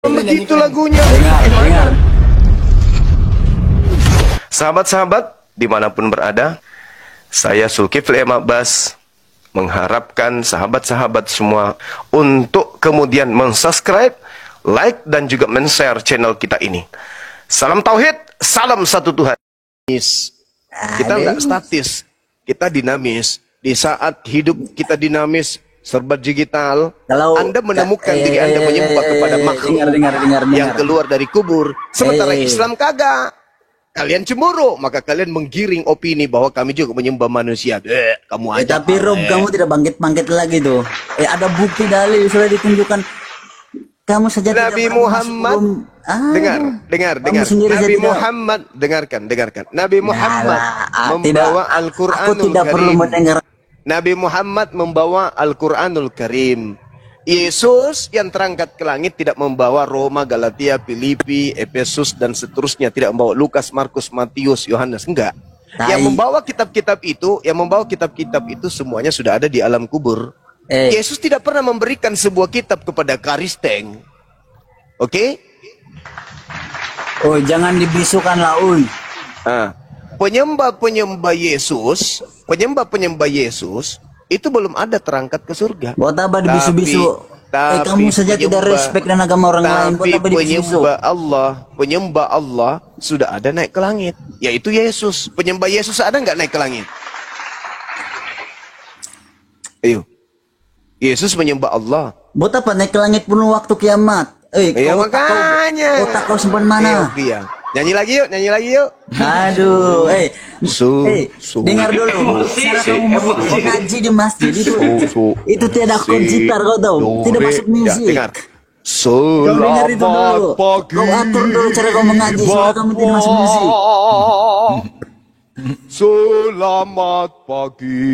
Begitu lagunya. Dengar. Sahabat-sahabat dimanapun berada, saya Zulkifli M. Abbas mengharapkan sahabat-sahabat semua untuk kemudian mensubscribe, like, dan juga men-share channel kita ini. Salam Tauhid, salam satu Tuhan. Kita nggak statis, kita dinamis. Di saat hidup kita dinamis, serba digital, kalau Anda menemukan diri Anda menyembah kepada makhluk yang keluar dari kubur. Sementara Islam kagak. Kalian cemburu, maka kalian menggiring opini bahwa kami juga menyembah manusia. Kamu aja. Tapi Rob, kamu tidak bangkit-bangkit lagi tuh. Ada bukti dalil sudah ditunjukkan. Kamu saja Nabi Muhammad. Dengar. Nabi Muhammad, dengarkan. Nabi Muhammad membawa Al-Qur'anul Karim. Nabi Muhammad membawa Al-Qur'anul Karim. Yesus yang terangkat ke langit tidak membawa Roma, Galatia, Filipi, Efesus, dan seterusnya. Tidak membawa Lukas, Markus, Matius, Yohanes. Enggak. Yang membawa kitab-kitab itu semuanya sudah ada di alam kubur. Yesus tidak pernah memberikan sebuah kitab kepada Karisteng. Oke? Oh, jangan dibisukan lah, Penyembah-penyembah Yesus itu belum ada terangkat ke surga. Buat apa dibisu-bisu? Kamu saja tidak respect dan agama orang lain. Buat apa dibisu-bisu? Penyembah Allah sudah ada naik ke langit, yaitu Yesus. Penyembah Yesus ada nggak naik ke langit? Ayo, Yesus menyembah Allah. Buat apa naik ke langit pun waktu kiamat? Makanya. Otak kau simpan mana? Nyanyi lagi yuk. Aduh, dengar dulu. Cara kamu mengaji di masjid itu tidak konsitar, kau tahu? Tidak masuk musik. Dengar. Dengar itu dulu. Kau atur dulu cara kau mengaji supaya kamu tidak masuk musik. Selamat pagi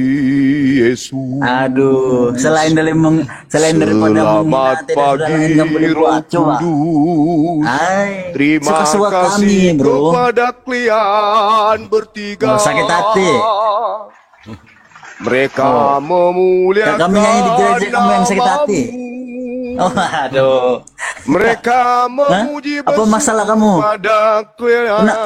Yesus. Aduh, selain daripada selamat pagi Roh Kudus. Terima kasih kepada kalian bertiga. Sakit hati. Mereka memuliakan kami nyanyi di gereja, kamu yang sakit hati. Aduh. Mereka memuji apa masalah kamu?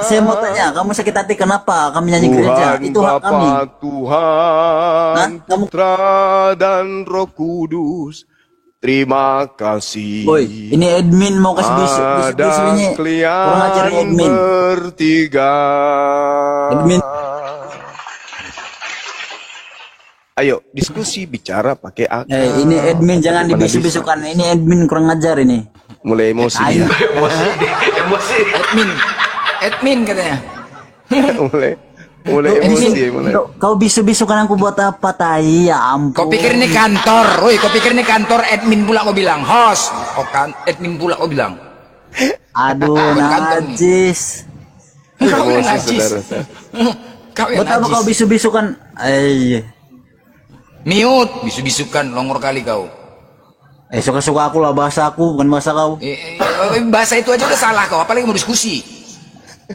Saya mau tanya, kamu sakit hati kenapa kami nyanyi gereja? Itu hak kami. Tuhan, Putra dan Roh Kudus, terima kasih. Ini admin mau kasih bisu ini. Kurang ajar admin. Bertiga. Admin. Ayo diskusi bicara pakai akal. Ini admin jangan dibisu-bisukan. Ini admin kurang ajar ini. Mulai emosi dia. Emosi. Admin katanya. mulai emosi. Kau bisu-bisukan aku buat apa, tai? Ya ampun. Kau pikir ini kantor? Kau pikir ini kantor admin pula kau bilang. Host. Admin pula kau bilang. Aduh, najis. Kau yang najis. Buat apa kau bisu-bisukan? Miut, bisu-bisukan, longor kali kau. Suka-suka aku lah, bahasa aku, bukan bahasa kau. Bahasa itu aja udah salah kau, apalagi mau diskusi.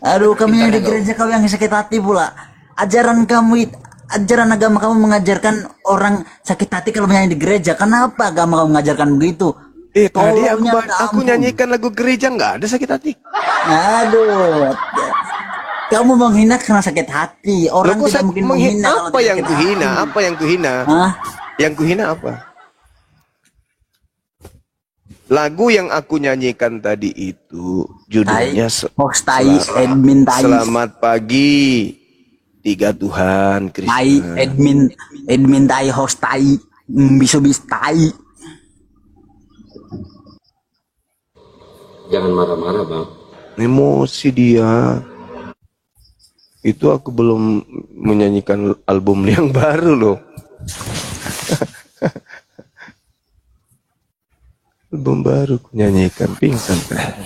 Aduh, kami yang di gereja kau yang sakit hati pula. Ajaran agama kamu mengajarkan orang sakit hati kalau menyanyi di gereja. Kenapa agama kamu mengajarkan begitu? Tadi aku nyanyikan lagu gereja nggak ada sakit hati. Aduh. Kamu menghina karena sakit hati. Orang tidak mungkin menghina. Apa yang kuhina? Apa yang kuhina? Yang kuhina apa? Lagu yang aku nyanyikan tadi itu judulnya Selamat Pagi Tiga Tuhan Kristus. Admin tai host tai bisu-bis tai. Jangan marah-marah, Bang. Emosi dia. Itu aku belum menyanyikan album yang baru loh. Album baru aku nyanyikan, pingsan kan.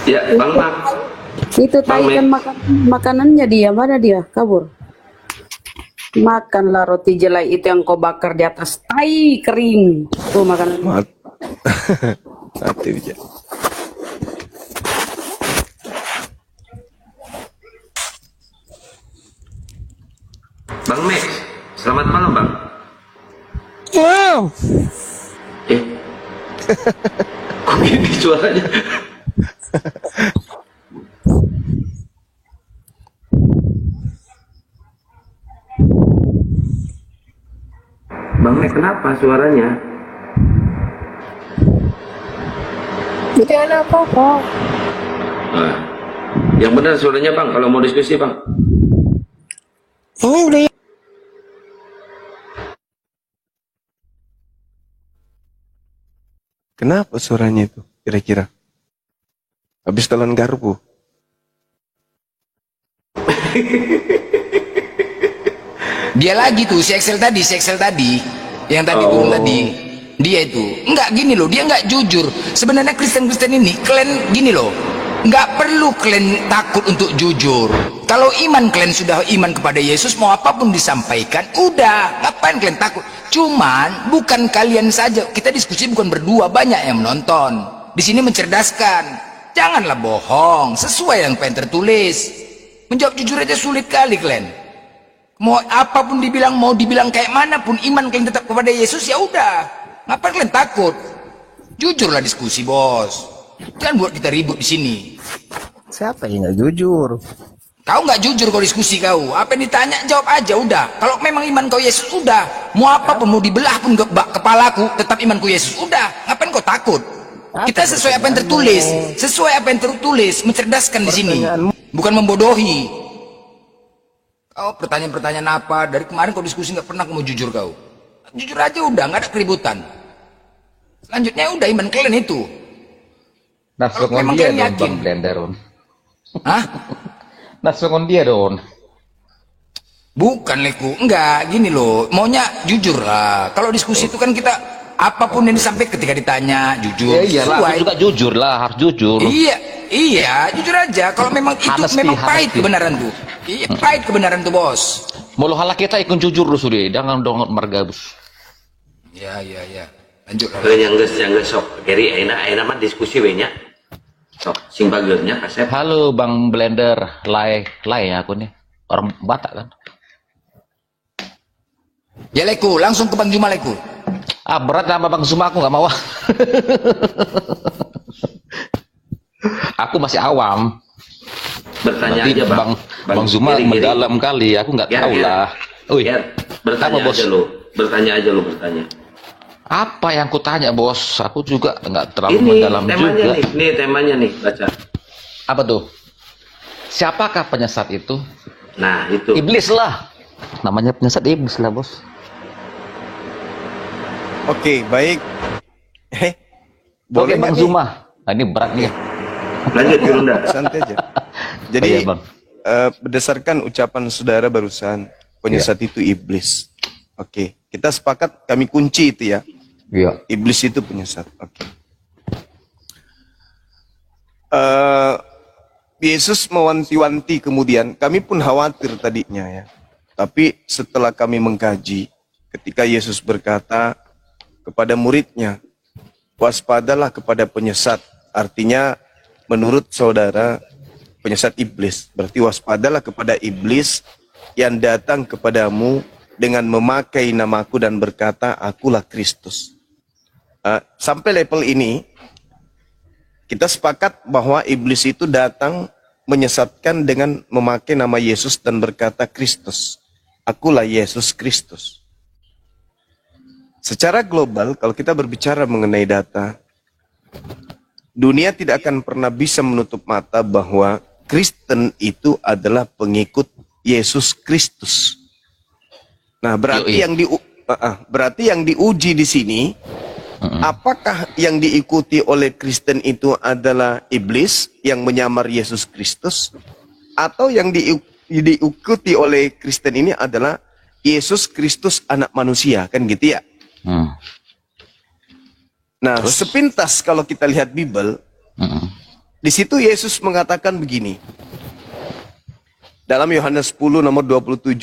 Ya, Bang Mak. Itu tadi kan makanannya dia, mana dia? Kabur. Makanlah roti jelai itu yang kau bakar di atas tai kering. Tuh makanan. Mati aja. Bang Max, selamat malam, Bang. Wow. Kok begini suaranya. Bang Mek, kenapa suaranya? Tidak ada apa-apa. Nah, yang benar suaranya Bang, kalau mau diskusi Bang. Ini udah. Kenapa suaranya itu kira-kira? Habis telan garpu. Dia lagi tuh si Excel tadi, yang tadi turun tadi. Dia itu enggak gini loh, dia enggak jujur. Sebenarnya Kristen-Kristen ini kalian gini loh, enggak perlu kalian takut untuk jujur. Kalau iman kalian sudah iman kepada Yesus, mau apapun disampaikan, udah, ngapain kalian takut? Cuman bukan kalian saja, kita diskusi bukan berdua, banyak yang menonton. Di sini mencerdaskan. Janganlah bohong, sesuai yang pengen tertulis. Menjawab jujur aja sulit kali kalian. Mau apapun dibilang, mau dibilang kayak manapun, iman kalian tetap kepada Yesus, ya udah. Ngapain kalian takut? Jujurlah diskusi, bos. Jangan buat kita ribut di sini. Siapa yang nggak jujur? Kau nggak jujur kalau diskusi kau. Apa yang ditanya jawab aja udah. Kalau memang iman kau Yesus udah. Mau apapun mau dibelah pun kepalaku tetap imanku Yesus udah. Ngapain kau takut? Kita sesuai apa yang tertulis. Sesuai apa yang tertulis. Mencerdaskan di sini. Bukan membodohi. Kau pertanyaan-pertanyaan apa? Dari kemarin kau diskusi nggak pernah kau mau jujur kau. Jujur aja udah, nggak ada keributan. Selanjutnya udah iman kalian itu. Nasungon dia dong, Bang Blenderon. Hah? Nasungon dia dong. Bukan Leku, enggak gini loh. Maunya jujur lah. Kalau diskusi itu kan kita apapun yang disampaikan ketika ditanya jujur. Iya lah, harus juga jujur lah, harus jujur. Iya, jujur aja. Kalau memang itu memang pahit kebenaran tuh. Iya, pahit kebenaran tuh bos. Mulu halak kita ikut jujur lu sudah, jangan dong margabus. Ya. Lanjut. Yang geus sok. Jadi enak mah diskusi we nya. Sok sing bageurnya kasep. Halo Bang Blender, lay ya aku nih. Orang Batak kan. Ya Leku, langsung ke Bang Juma Leku. Ah berat sama Bang Zuma, aku nggak mau. Aku masih awam. Bertanya Nanti aja Bang Zuma mendalam kali, aku nggak tahu lah. Bertanya aja lo. Bertanya. Apa yang ku tanya bos? Aku juga nggak terlalu Ini mendalam temanya juga. nih temanya nih, baca. Apa tuh? Siapakah penyesat itu? Nah itu. Iblis lah. Namanya penyesat iblis lah bos. Oke, baik. Boleh Bang nih? Zuma. Nah, ini berat nih. Lanjut Yunda. Santai aja. Jadi Oh, iya, Bang. berdasarkan ucapan saudara barusan, penyesat itu iblis. Oke, kita sepakat kami kunci itu ya. Iya. Iblis itu penyesat. Oke. Yesus mewanti-wanti kemudian, kami pun khawatir tadinya ya. Tapi setelah kami mengkaji, ketika Yesus berkata kepada muridnya, waspadalah kepada penyesat. Artinya menurut saudara, penyesat iblis. Berarti waspadalah kepada iblis yang datang kepadamu dengan memakai namaku dan berkata, akulah Kristus. Sampai level ini, kita sepakat bahwa iblis itu datang menyesatkan dengan memakai nama Yesus dan berkata Kristus. Akulah Yesus Kristus. Secara global, kalau kita berbicara mengenai data, dunia tidak akan pernah bisa menutup mata bahwa Kristen itu adalah pengikut Yesus Kristus. Nah, berarti yang diuji di sini, apakah yang diikuti oleh Kristen itu adalah iblis yang menyamar Yesus Kristus, atau yang diikuti oleh Kristen ini adalah Yesus Kristus anak manusia, kan gitu ya? Nah, sepintas kalau kita lihat Bible, di situ Yesus mengatakan begini. Dalam Yohanes 10 nomor 27,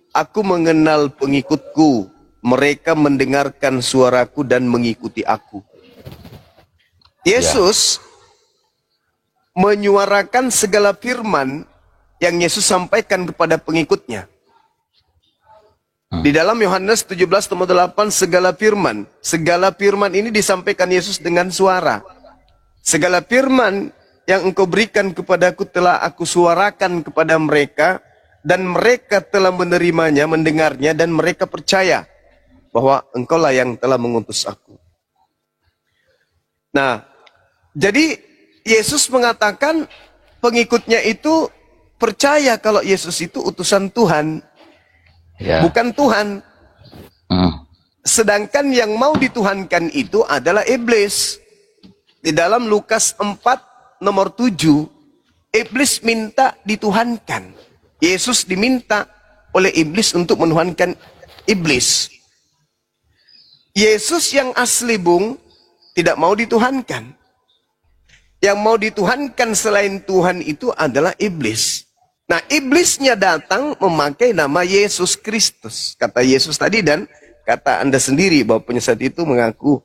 aku mengenal pengikutku, mereka mendengarkan suaraku dan mengikuti aku. Yesus menyuarakan segala firman yang Yesus sampaikan kepada pengikutnya. Di dalam Yohanes 17 nomor 8, segala firman ini disampaikan Yesus dengan suara. Segala firman yang engkau berikan kepadaku telah aku suarakan kepada mereka, dan mereka telah menerimanya, mendengarnya, dan mereka percaya bahwa engkaulah yang telah mengutus aku. Nah, jadi Yesus mengatakan pengikutnya itu percaya kalau Yesus itu utusan Tuhan, bukan Tuhan. Sedangkan yang mau dituhankan itu adalah iblis. Di dalam Lukas 4 nomor 7, iblis minta dituhankan. Yesus diminta oleh iblis untuk menuhankan iblis. Yesus yang asli, Bung, tidak mau dituhankan. Yang mau dituhankan selain Tuhan itu adalah iblis. Nah, iblisnya datang memakai nama Yesus Kristus. Kata Yesus tadi dan kata Anda sendiri bahwa penyesat itu mengaku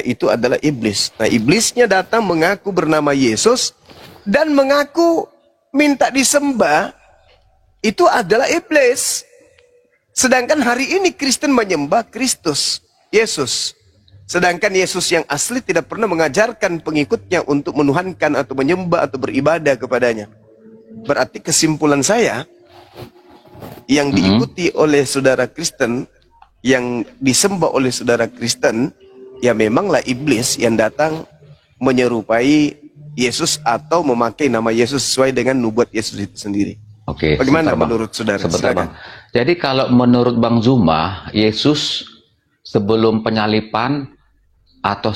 itu adalah iblis. Nah, iblisnya datang mengaku bernama Yesus dan mengaku minta disembah, itu adalah iblis. Sedangkan hari ini Kristen menyembah Kristus, Yesus. Sedangkan Yesus yang asli tidak pernah mengajarkan pengikutnya untuk menuhankan atau menyembah atau beribadah kepadanya. Berarti kesimpulan saya, yang diikuti oleh saudara Kristen, yang disembah oleh saudara Kristen, ya memanglah iblis yang datang menyerupai Yesus atau memakai nama Yesus sesuai dengan nubuat Yesus itu sendiri. Oke. Bagaimana sebentar, menurut saudara? Sebentar, Bang. Jadi kalau menurut Bang Zuma, Yesus sebelum penyalipan atau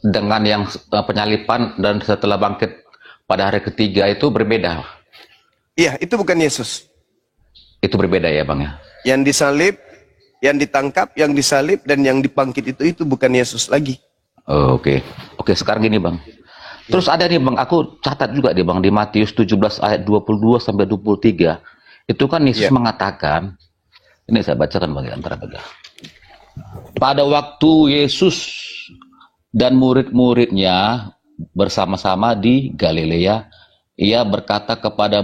dengan yang penyalipan dan setelah bangkit pada hari ketiga itu berbeda? Iya, itu bukan Yesus. Itu berbeda ya, Bang ya? Yang disalib, yang ditangkap, yang disalib, dan yang dibangkit itu bukan Yesus lagi. Oh, oke. Oke, sekarang gini, Bang. Terus ada nih, Bang, aku catat juga nih, Bang, di Matius 17 ayat 22 sampai 23. Itu kan Yesus mengatakan, ini saya bacakan bagi antara bagi. Pada waktu Yesus dan murid-muridnya bersama-sama di Galilea, ia berkata kepada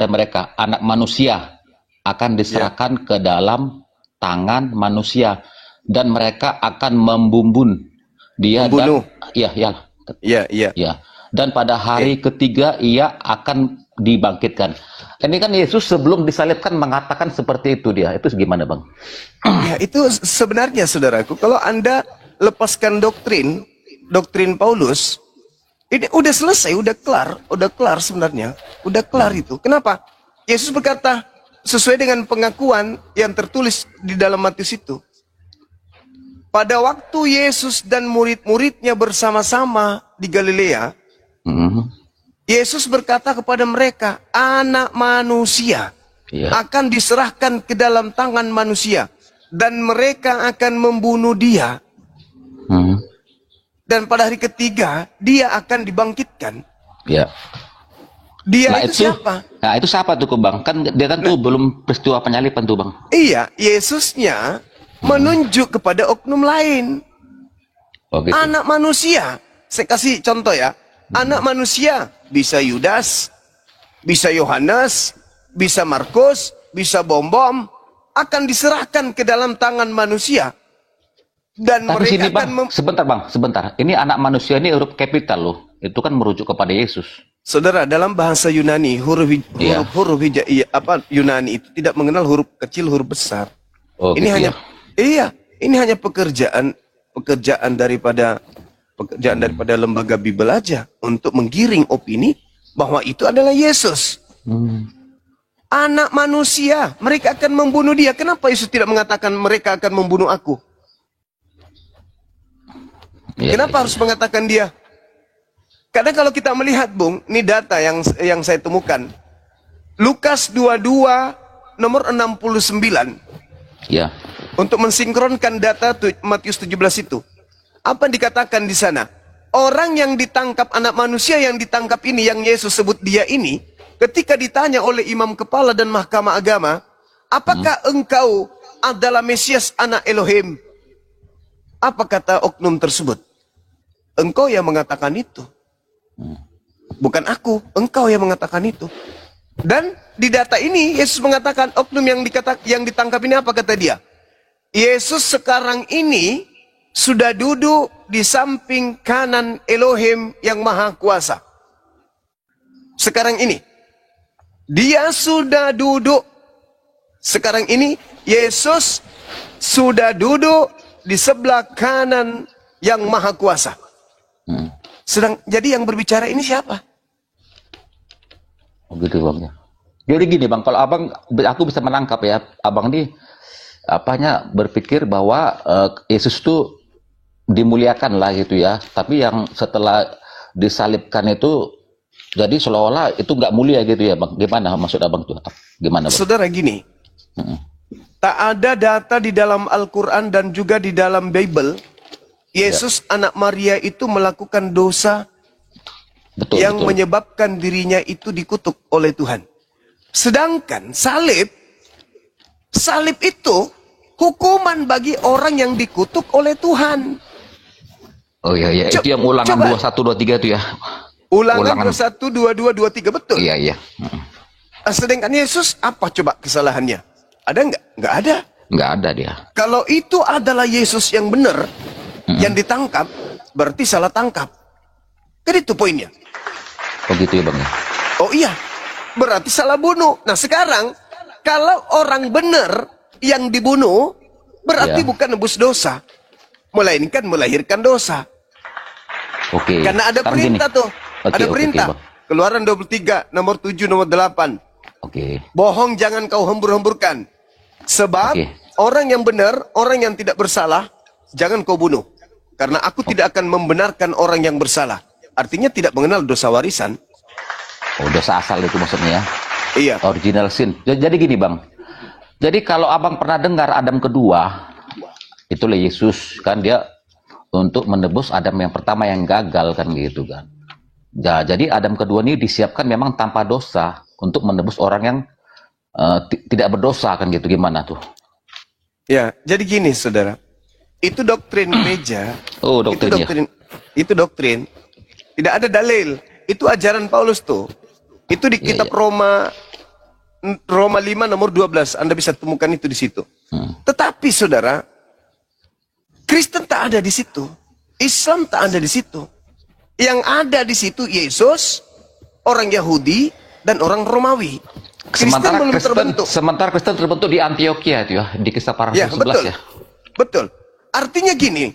mereka, anak manusia akan diserahkan ke dalam tangan manusia dan mereka akan membunuh dia. Dan pada hari ketiga ia akan dibangkitkan. Ini kan Yesus sebelum disalibkan mengatakan seperti itu dia. Itu gimana, Bang? Ya, itu sebenarnya saudaraku, kalau Anda lepaskan doktrin Paulus, ini udah selesai, udah kelar sebenarnya. Udah kelar itu. Kenapa? Yesus berkata sesuai dengan pengakuan yang tertulis di dalam Matius itu. Pada waktu Yesus dan murid-muridnya bersama-sama di Galilea, Yesus berkata kepada mereka, anak manusia akan diserahkan ke dalam tangan manusia, dan mereka akan membunuh dia. Dan pada hari ketiga, dia akan dibangkitkan. Ya. Dia nah, itu siapa? Nah, itu siapa tuh, Bang? Kan dia kan tuh belum peristiwa penyalipan tuh, Bang. Iya, Yesusnya menunjuk kepada oknum lain. Oh, gitu. Anak manusia. Saya kasih contoh ya. Anak manusia bisa Yudas, bisa Yohanes, bisa Markus, bisa Bom-Bom, akan diserahkan ke dalam tangan manusia. Dan tapi mereka sini, Bang, akan sebentar. Ini anak manusia ini huruf kapital loh. Itu kan merujuk kepada Yesus. Saudara, dalam bahasa Yunani, huruf Yunani itu tidak mengenal huruf kecil, huruf besar. Oh, ini gitu ini hanya pekerjaan daripada lembaga Bible aja untuk menggiring opini bahwa itu adalah Yesus. Anak manusia, mereka akan membunuh dia. Kenapa Yesus tidak mengatakan mereka akan membunuh aku? Kenapa harus mengatakan dia? Karena kalau kita melihat, Bung, ini data yang saya temukan. Lukas 22 nomor 69. Ya. Untuk mensinkronkan data Matius 17 itu. Apa yang dikatakan di sana? Orang yang ditangkap, anak manusia yang ditangkap ini, yang Yesus sebut dia ini, ketika ditanya oleh imam kepala dan mahkamah agama, apakah engkau adalah Mesias anak Elohim? Apa kata oknum tersebut? Engkau yang mengatakan itu. Bukan aku, engkau yang mengatakan itu. Dan di data ini Yesus mengatakan oknum yang ditangkap ini apa kata dia? Yesus sekarang ini sudah duduk di samping kanan Elohim yang Maha Kuasa. Sekarang ini, dia sudah duduk. Sekarang ini, Yesus sudah duduk di sebelah kanan yang Maha Kuasa. Jadi yang berbicara ini siapa? Oh gitu bang ya. Jadi gini bang, kalau abang, aku bisa menangkap ya, abang ini apanya berpikir bahwa Yesus itu dimuliakan lah gitu ya, tapi yang setelah disalibkan itu jadi seolah-olah itu nggak mulia gitu ya bang. Gimana maksud abang tuh? Gimana bang? Saudara gini, tak ada data di dalam Al-Quran dan juga di dalam Bible Yesus anak Maria itu melakukan dosa yang menyebabkan dirinya itu dikutuk oleh Tuhan. Sedangkan salib itu hukuman bagi orang yang dikutuk oleh Tuhan. Oh iya, itu yang ulangan 21, 23 itu ya. Ulangan 21, 22, 23, betul. Iya. Sedangkan Yesus, apa coba kesalahannya? Ada nggak? Nggak ada. Nggak ada dia. Kalau itu adalah Yesus yang benar, yang ditangkap, berarti salah tangkap. Kan itu poinnya. Oh gitu ya bang ya. Oh iya, berarti salah bunuh. Nah sekarang, kalau orang benar yang dibunuh, berarti bukan nebus dosa, melainkan melahirkan dosa. Oke. Karena ada perintah tuh. Ada perintah. Keluaran 23, nomor 7, nomor 8. Oke. Bohong jangan kau hembur-hemburkan. Sebab orang yang benar, orang yang tidak bersalah, jangan kau bunuh. Karena aku tidak akan membenarkan orang yang bersalah. Artinya tidak mengenal dosa warisan. Oh, dosa asal itu maksudnya ya? Iya. Original sin. Jadi gini bang. Jadi kalau abang pernah dengar Adam kedua, itulah Yesus kan dia untuk menebus Adam yang pertama yang gagal kan gitu kan. Ya, jadi Adam kedua ini disiapkan memang tanpa dosa untuk menebus orang yang tidak berdosa kan gitu. Gimana tuh? Ya, jadi gini saudara. Itu doktrin gereja. Oh, doktrin. Itu doktrin. Tidak ada dalil. Itu ajaran Paulus tuh. Itu di kitab Roma 5 nomor 12. Anda bisa temukan itu di situ. Tetapi saudara, Kristen tak ada di situ. Islam tak ada di situ. Yang ada di situ Yesus, orang Yahudi, dan orang Romawi. Kristen belum terbentuk. Sementara Kristen terbentuk di Antioquia itu ya, di Kisah Para Rasul 11 ya. Betul. Artinya gini,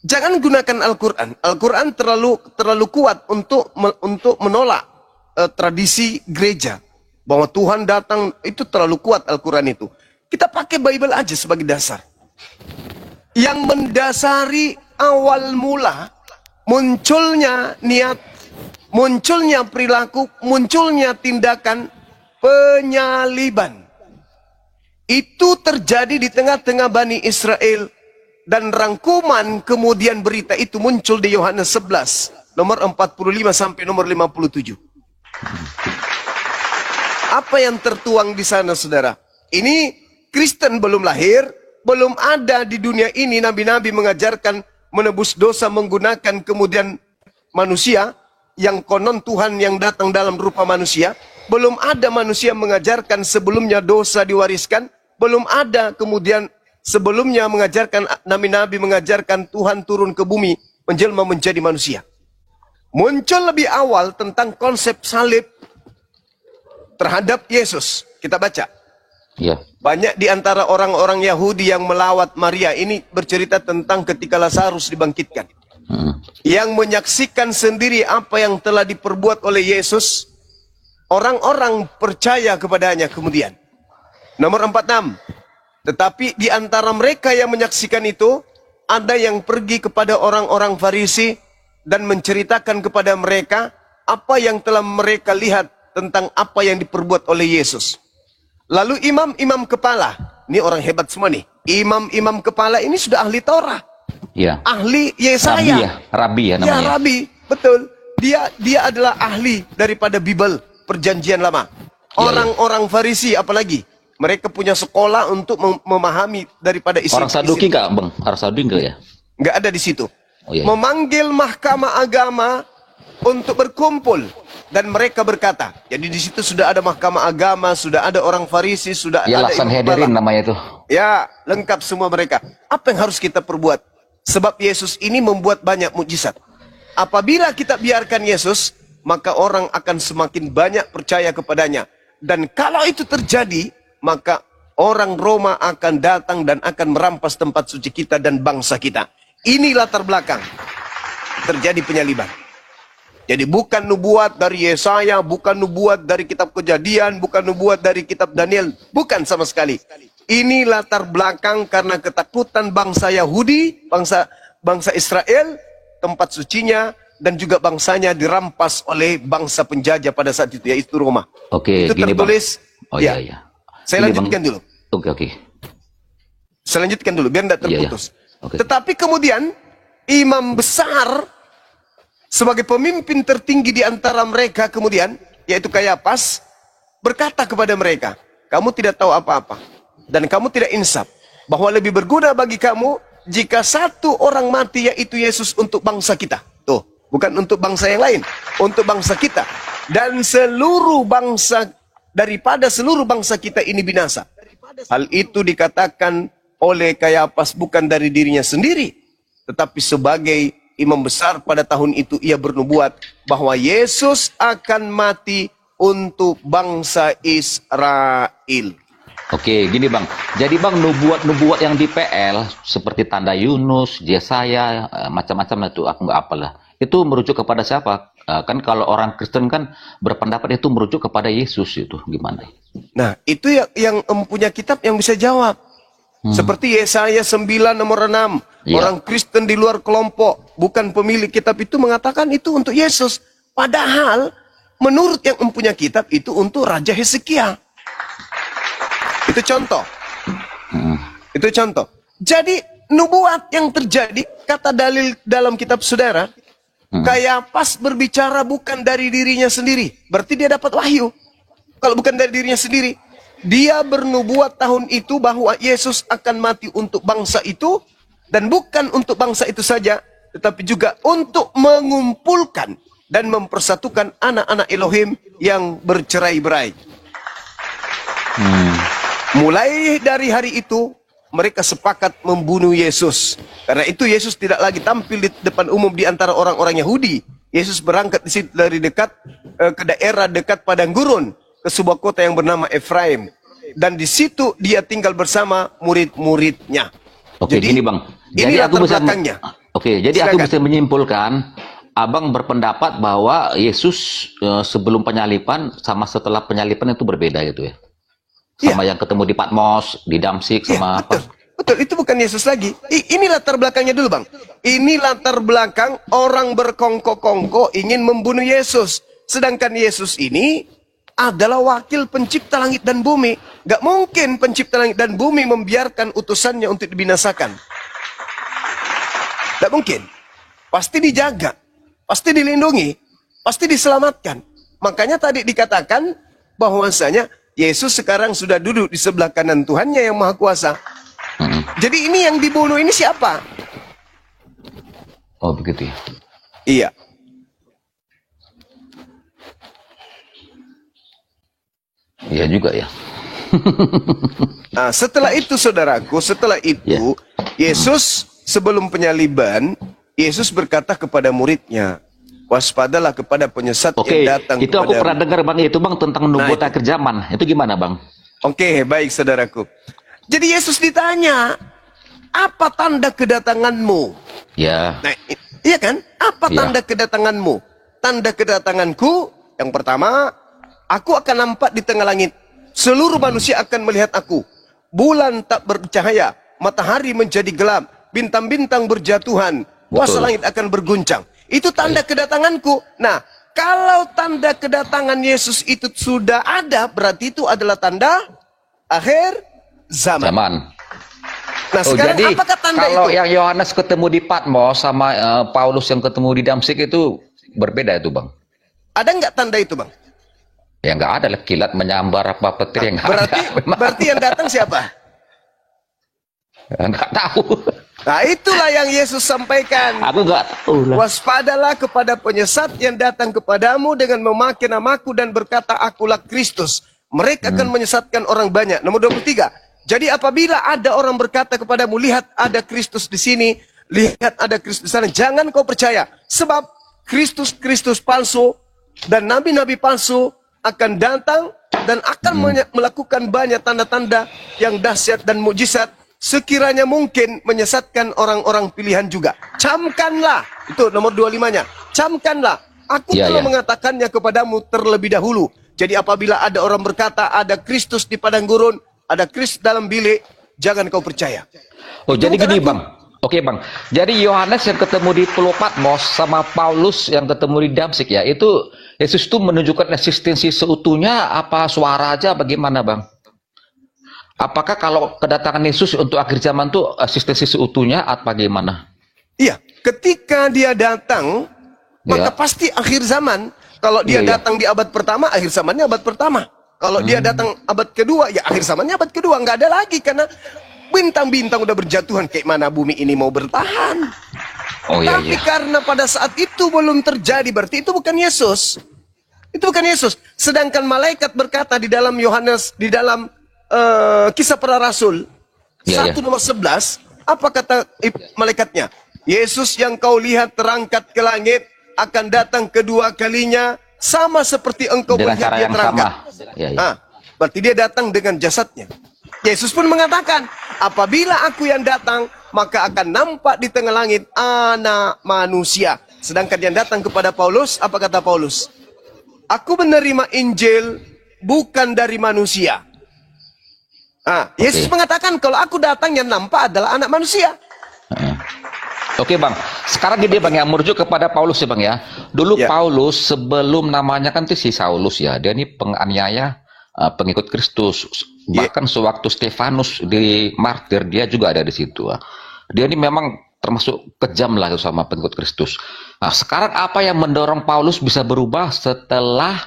jangan gunakan Al-Quran. Al-Quran terlalu kuat untuk menolak tradisi gereja. Bahwa Tuhan datang, itu terlalu kuat Al-Quran itu. Kita pakai Bible aja sebagai dasar. Yang mendasari awal mula munculnya niat, munculnya perilaku, munculnya tindakan penyaliban. Itu terjadi di tengah-tengah Bani Israel. Dan rangkuman kemudian berita itu muncul di Yohanes 11. Nomor 45 sampai nomor 57. Apa yang tertuang di sana saudara? Ini Kristen belum lahir. Belum ada di dunia ini nabi-nabi mengajarkan menebus dosa menggunakan kemudian manusia. Yang konon Tuhan yang datang dalam rupa manusia. Belum ada manusia mengajarkan sebelumnya dosa diwariskan. Belum ada kemudian sebelumnya mengajarkan nabi-nabi mengajarkan Tuhan turun ke bumi menjelma menjadi manusia. Muncul lebih awal tentang konsep salib terhadap Yesus. Kita baca. Iya. Banyak di antara orang-orang Yahudi yang melawat Maria ini bercerita tentang ketika Lazarus dibangkitkan. Yang menyaksikan sendiri apa yang telah diperbuat oleh Yesus. Orang-orang percaya kepadanya kemudian. Nomor 46. Tetapi di antara mereka yang menyaksikan itu, ada yang pergi kepada orang-orang Farisi dan menceritakan kepada mereka apa yang telah mereka lihat tentang apa yang diperbuat oleh Yesus. Lalu imam-imam kepala, ini orang hebat semua nih. Imam-imam kepala ini sudah ahli Torah. Ya. Ahli Yesaya. Rabi ya namanya. Ya, Rabi, betul. Dia adalah ahli daripada Bible Perjanjian Lama. Orang-orang Farisi apalagi? Mereka punya sekolah untuk memahami daripada isi. Orang Saduki nggak, Bang? Orang Saduki nggak ya? Nggak ada di situ. Oh, iya. Memanggil mahkamah agama untuk berkumpul dan mereka berkata. Jadi di situ sudah ada mahkamah agama, sudah ada orang Farisi, sudah ya, ada Sanhedrin namanya itu. Ya, lengkap semua mereka. Apa yang harus kita perbuat? Sebab Yesus ini membuat banyak mukjizat. Apabila kita biarkan Yesus, maka orang akan semakin banyak percaya kepadanya. Dan kalau itu terjadi, maka orang Roma akan datang dan akan merampas tempat suci kita dan bangsa kita. Ini latar belakang terjadi penyaliban. Jadi bukan nubuat dari Yesaya, bukan nubuat dari kitab Kejadian, bukan nubuat dari kitab Daniel, bukan sama sekali. Ini latar belakang karena ketakutan bangsa Yahudi, bangsa Israel, tempat sucinya, dan juga bangsanya dirampas oleh bangsa penjajah pada saat itu, yaitu Roma. Oke, itu gini tertulis. Bang. Oh iya, iya. Saya Gini, lanjutkan Bang. dulu. Oke. Saya lanjutkan dulu, biar tidak Iya, iya. terputus. Oke. Tetapi kemudian, imam besar, sebagai pemimpin tertinggi di antara mereka kemudian, yaitu Kayapas, berkata kepada mereka, kamu tidak tahu apa-apa, dan kamu tidak insaf, bahwa lebih berguna bagi kamu, jika satu orang mati, yaitu Yesus, untuk bangsa kita. Tuh, bukan untuk bangsa yang lain, untuk bangsa kita. Dan seluruh bangsa, daripada seluruh bangsa kita ini binasa. Hal itu dikatakan oleh Kayapas bukan dari dirinya sendiri, tetapi sebagai imam besar pada tahun itu ia bernubuat bahwa Yesus akan mati untuk bangsa Israel. Oke, gini Bang. Jadi Bang, nubuat-nubuat yang di PL seperti tanda Yunus, Yesaya, macam-macam itu aku nggak apalah. Itu merujuk kepada siapa? Kan kalau orang Kristen kan berpendapat itu merujuk kepada Yesus, itu gimana? Nah, itu yang punya kitab yang bisa jawab. Seperti Yesaya 9 nomor 6. Ya. Orang Kristen di luar kelompok, bukan pemilik kitab itu mengatakan itu untuk Yesus. Padahal menurut yang mempunyai kitab itu untuk Raja Hezekia. Itu contoh. Itu contoh. Jadi nubuat yang terjadi, kata dalil dalam kitab saudara, Kayapas berbicara bukan dari dirinya sendiri. Berarti dia dapat wahyu. Kalau bukan dari dirinya sendiri, dia bernubuat tahun itu bahwa Yesus akan mati untuk bangsa itu, dan bukan untuk bangsa itu saja, tetapi juga untuk mengumpulkan dan mempersatukan anak-anak Elohim yang bercerai-berai. Mulai dari hari itu, mereka sepakat membunuh Yesus. Karena itu Yesus tidak lagi tampil di depan umum di antara orang-orang Yahudi. Yesus berangkat di situ dari dekat ke daerah dekat padang gurun, ke sebuah kota yang bernama Efraim. Dan di situ dia tinggal bersama murid-muridnya. Oke, Jadi, gini Bang. ini latar belakangnya. Oke, jadi Silakan. aku bisa menyimpulkan, Abang berpendapat bahwa Yesus sebelum penyalipan sama setelah penyalipan itu berbeda gitu ya? Sama yang ketemu di Patmos, di Damsik, sama apa? Betul, itu bukan Yesus lagi. Ini latar belakangnya dulu Bang. Ini latar belakang orang berkongko-kongko ingin membunuh Yesus. Sedangkan Yesus ini adalah wakil pencipta langit dan bumi. Gak mungkin pencipta langit dan bumi membiarkan utusannya untuk dibinasakan. Gak mungkin. Pasti dijaga, pasti dilindungi, pasti diselamatkan. Makanya tadi dikatakan bahwasanya Yesus sekarang sudah duduk di sebelah kanan Tuhannya yang Maha Kuasa. Jadi ini yang dibunuh ini siapa? Oh begitu ya? Iya. Iya juga ya. Nah, setelah itu saudaraku, setelah itu Yesus sebelum penyaliban, Yesus berkata kepada muridnya, waspadalah kepada penyesat yang datang itu aku kepada... pernah dengar Bang, itu Bang tentang nubuat akhir zaman. Itu gimana Bang? Oke, baik saudaraku. Jadi Yesus ditanya, apa tanda kedatanganmu? Ya. Nah, iya kan? Apa tanda kedatanganmu? Tanda kedatanganku, yang pertama, aku akan nampak di tengah langit. Seluruh manusia akan melihat aku. Bulan tak bercahaya, matahari menjadi gelap, bintang-bintang berjatuhan, kuasa langit akan berguncang. Itu tanda kedatanganku. Nah, kalau tanda kedatangan Yesus itu sudah ada, berarti itu adalah tanda akhir zaman. Nah, sekarang jadi apakah tanda kalau itu? yang Yohanes ketemu di Patmos sama Paulus yang ketemu di Damsik itu berbeda itu Bang? Ada nggak tanda itu Bang? Ya nggak ada lah, kilat menyambar apa petir yang Berarti yang datang siapa? Nggak tahu. Nah, itulah yang Yesus sampaikan. Aku nggak tahu lah. Waspadalah kepada penyesat yang datang kepadamu dengan memakai namaku dan berkata, akulah Kristus. Mereka akan menyesatkan orang banyak. Nomor 23. Jadi apabila ada orang berkata kepadamu, lihat ada Kristus di sini, lihat ada Kristus di sana, jangan kau percaya. Sebab Kristus palsu dan nabi-nabi palsu akan datang dan akan melakukan banyak tanda-tanda yang dahsyat dan mukjizat, sekiranya mungkin menyesatkan orang-orang pilihan juga. Camkanlah, itu nomor 25-nya. Camkanlah, aku telah mengatakannya kepadamu terlebih dahulu. Jadi apabila ada orang berkata ada Kristus di padang gurun, ada Kristus dalam bilik, jangan kau percaya. Oh, jadi gini Bang. Oke Bang, jadi Yohanes yang ketemu di Pulau Patmos sama Paulus yang ketemu di Damsik ya, itu Yesus itu menunjukkan eksistensi seutuhnya apa suara aja bagaimana Bang? Apakah kalau kedatangan Yesus untuk akhir zaman itu eksistensi seutuhnya atau bagaimana? Iya, ketika dia datang, maka pasti akhir zaman. Kalau dia datang di abad pertama, akhir zamannya abad pertama. Kalau dia datang abad kedua, ya akhir zamannya abad kedua. Nggak ada lagi, karena bintang-bintang udah berjatuhan, kayak mana bumi ini mau bertahan. Tapi karena pada saat itu belum terjadi, berarti itu bukan Yesus. Itu bukan Yesus. Sedangkan malaikat berkata di dalam Yohanes, di dalam Kisah Para Rasul 1 nomor 11, apa kata malaikatnya? Yesus yang kau lihat terangkat ke langit akan datang kedua kalinya, sama seperti engkau melihat dia terangkat. Berarti dia datang dengan jasadnya. Yesus pun mengatakan, apabila aku yang datang, maka akan nampak di tengah langit anak manusia. Sedangkan yang datang kepada Paulus, apa kata Paulus? Aku menerima Injil bukan dari manusia. Yesus mengatakan, kalau aku datang yang nampak adalah anak manusia. Oke Bang, sekarang gini Bang ya, merujuk kepada Paulus ya Bang ya. Dulu Paulus sebelum namanya kan itu si Saulus ya, dia ini penganiaya pengikut Kristus. Bahkan sewaktu Stefanus di martir, dia juga ada di situ. Dia ini memang termasuk kejam lah sama pengikut Kristus. Nah, sekarang apa yang mendorong Paulus bisa berubah setelah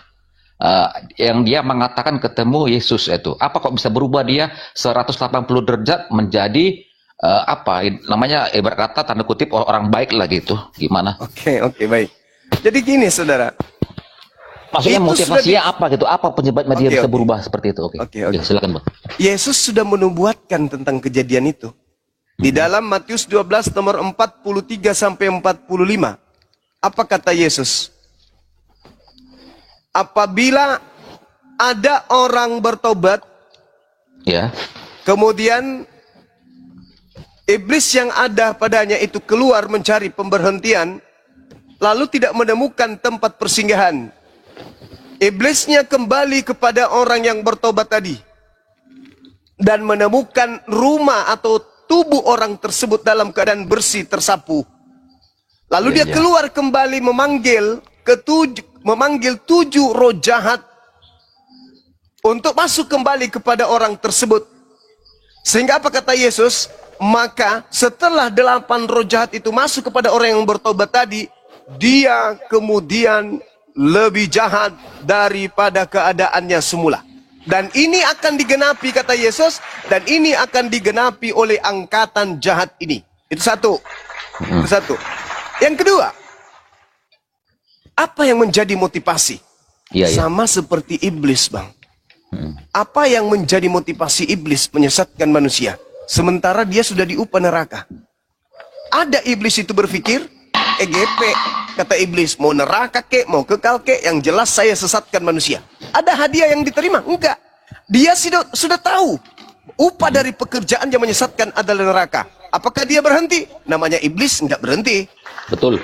yang dia mengatakan ketemu Yesus itu? Apa kok bisa berubah dia 180 derajat menjadi apa namanya, ibarat kata tanda kutip orang baik lah gitu? Gimana? Oke, baik. Jadi gini saudara. Maksudnya motivasinya apa gitu? Apa penyebabnya dia bisa berubah seperti itu? Oke. Silakan Bang. Yesus sudah menubuatkan tentang kejadian itu. Di dalam Matius 12 nomor 43 sampai 45. Apa kata Yesus? Apabila ada orang bertobat, kemudian iblis yang ada padanya itu keluar mencari pemberhentian, lalu tidak menemukan tempat persinggahan. Iblisnya kembali kepada orang yang bertobat tadi dan menemukan rumah atau tubuh orang tersebut dalam keadaan bersih, tersapu. Lalu dia keluar kembali memanggil 7 roh jahat untuk masuk kembali kepada orang tersebut. Sehingga apa kata Yesus? Maka setelah 8 roh jahat itu masuk kepada orang yang bertobat tadi, dia kemudian lebih jahat daripada keadaannya semula. Dan ini akan digenapi, kata Yesus, dan ini akan digenapi oleh angkatan jahat ini. Itu satu. Yang kedua, apa yang menjadi motivasi? Sama seperti iblis, Bang. Apa yang menjadi motivasi iblis menyesatkan manusia? Sementara dia sudah diupah neraka. Ada iblis itu berpikir, EGP, kata iblis, mau neraka kek, mau kekal kek, yang jelas saya sesatkan manusia. Ada hadiah yang diterima? Enggak. Dia sudah tahu, upah dari pekerjaan yang menyesatkan adalah neraka. Apakah dia berhenti? Namanya iblis, enggak berhenti. Betul.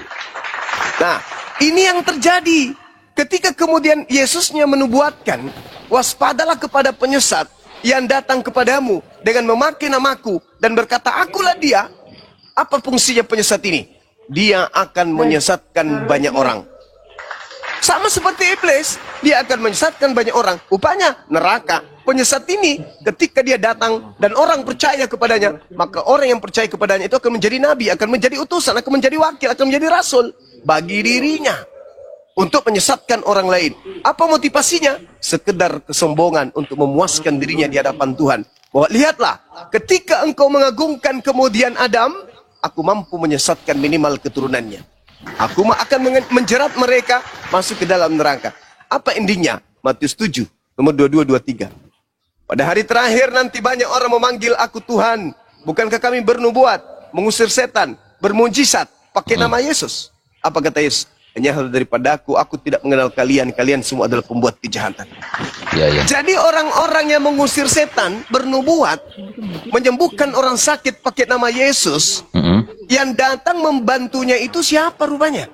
Nah, ini yang terjadi. Ketika kemudian Yesusnya menubuatkan, waspadalah kepada penyesat yang datang kepadamu dengan memakai namaku dan berkata, akulah dia. Apa fungsinya penyesat ini? Dia akan menyesatkan banyak orang. Sama seperti iblis, dia akan menyesatkan banyak orang. Upahnya neraka. Penyesat ini ketika dia datang dan orang percaya kepadanya, maka orang yang percaya kepadanya itu akan menjadi nabi, akan menjadi utusan, akan menjadi wakil, akan menjadi rasul bagi dirinya untuk menyesatkan orang lain. Apa motivasinya? Sekedar kesombongan untuk memuaskan dirinya di hadapan Tuhan. Bahwa lihatlah, ketika engkau mengagungkan kemudian Adam, aku mampu menyesatkan minimal keturunannya. Aku akan menjerat mereka masuk ke dalam neraka. Apa endingnya? Matius 7, nomor 22-23. Pada hari terakhir nanti banyak orang memanggil aku Tuhan. Bukankah kami bernubuat, mengusir setan, bermujizat pakai nama Yesus. Apa kata Yesus? Hanya hal daripada aku tidak mengenal kalian, kalian semua adalah pembuat kejahatan. Ya, ya. Jadi orang-orang yang mengusir setan, bernubuat, menyembuhkan orang sakit pakai nama Yesus, yang datang membantunya itu siapa rupanya?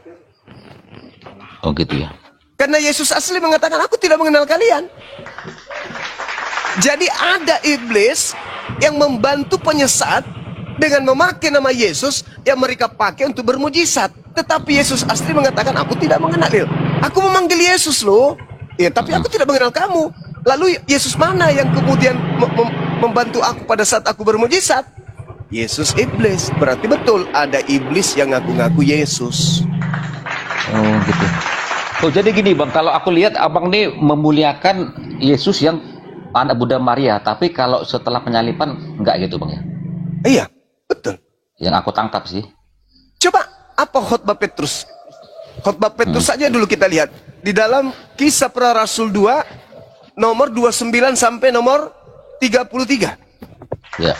Oh gitu ya. Karena Yesus asli mengatakan, aku tidak mengenal kalian. Jadi ada iblis yang membantu penyesat dengan memakai nama Yesus yang mereka pakai untuk bermujizat. Tetapi Yesus asli mengatakan, aku tidak mengenal. Aku memanggil Yesus loh. Ya, tapi aku tidak mengenal kamu. Lalu Yesus mana yang kemudian membantu aku pada saat aku bermujizat? Yesus iblis. Berarti betul ada iblis yang ngaku-ngaku Yesus. Oh gitu. Oh jadi gini bang, kalau aku lihat abang ini memuliakan Yesus yang anak Bunda Maria, tapi kalau setelah penyalipan enggak gitu bang ya? Iya, betul. Yang aku tangkap sih. Coba apa khotbah Petrus? Khotbah Petrus saja dulu kita lihat di dalam Kisah Para Rasul 2 nomor 29 sampai nomor 33. Ya.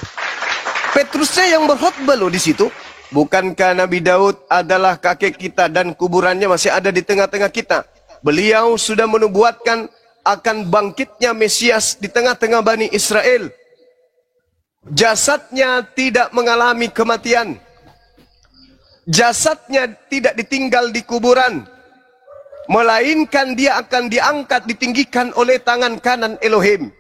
Petrusnya yang berkhotbah loh di situ. Bukankah Nabi Daud adalah kakek kita dan kuburannya masih ada di tengah-tengah kita? Beliau sudah menubuatkan akan bangkitnya Mesias di tengah-tengah Bani Israel. Jasadnya tidak mengalami kematian. Jasadnya tidak ditinggal di kuburan, melainkan dia akan diangkat, ditinggikan oleh tangan kanan Elohim.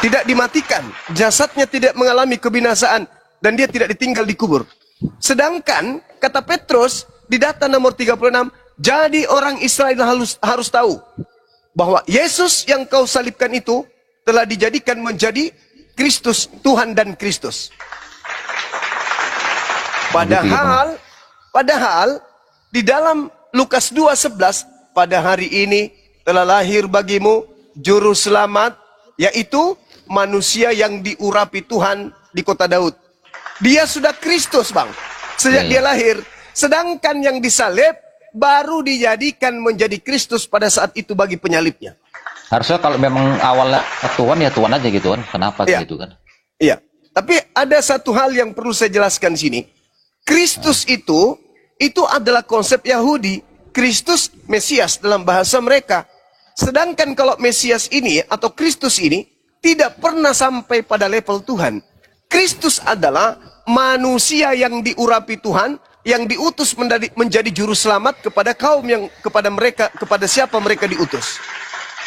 Tidak dimatikan, jasadnya tidak mengalami kebinasaan, dan dia tidak ditinggal di kubur. Sedangkan, kata Petrus, di data nomor 36, jadi orang Israel harus tahu, bahwa Yesus yang kau salibkan itu, telah dijadikan menjadi Kristus, Tuhan dan Kristus. Padahal di dalam Lukas 2:11, pada hari ini telah lahir bagimu juru selamat, yaitu manusia yang diurapi Tuhan di kota Daud. Dia sudah Kristus bang, sejak dia lahir. Sedangkan yang disalib baru dijadikan menjadi Kristus pada saat itu bagi penyalibnya. Harusnya kalau memang awalnya Tuhan ya Tuhan aja gitu kan, kenapa gitu kan? Iya, tapi ada satu hal yang perlu saya jelaskan di sini. Kristus itu adalah konsep Yahudi. Kristus Mesias dalam bahasa mereka. Sedangkan kalau Mesias ini atau Kristus ini tidak pernah sampai pada level Tuhan. Kristus adalah manusia yang diurapi Tuhan, yang diutus menjadi juru selamat kepada kaum yang kepada siapa mereka diutus.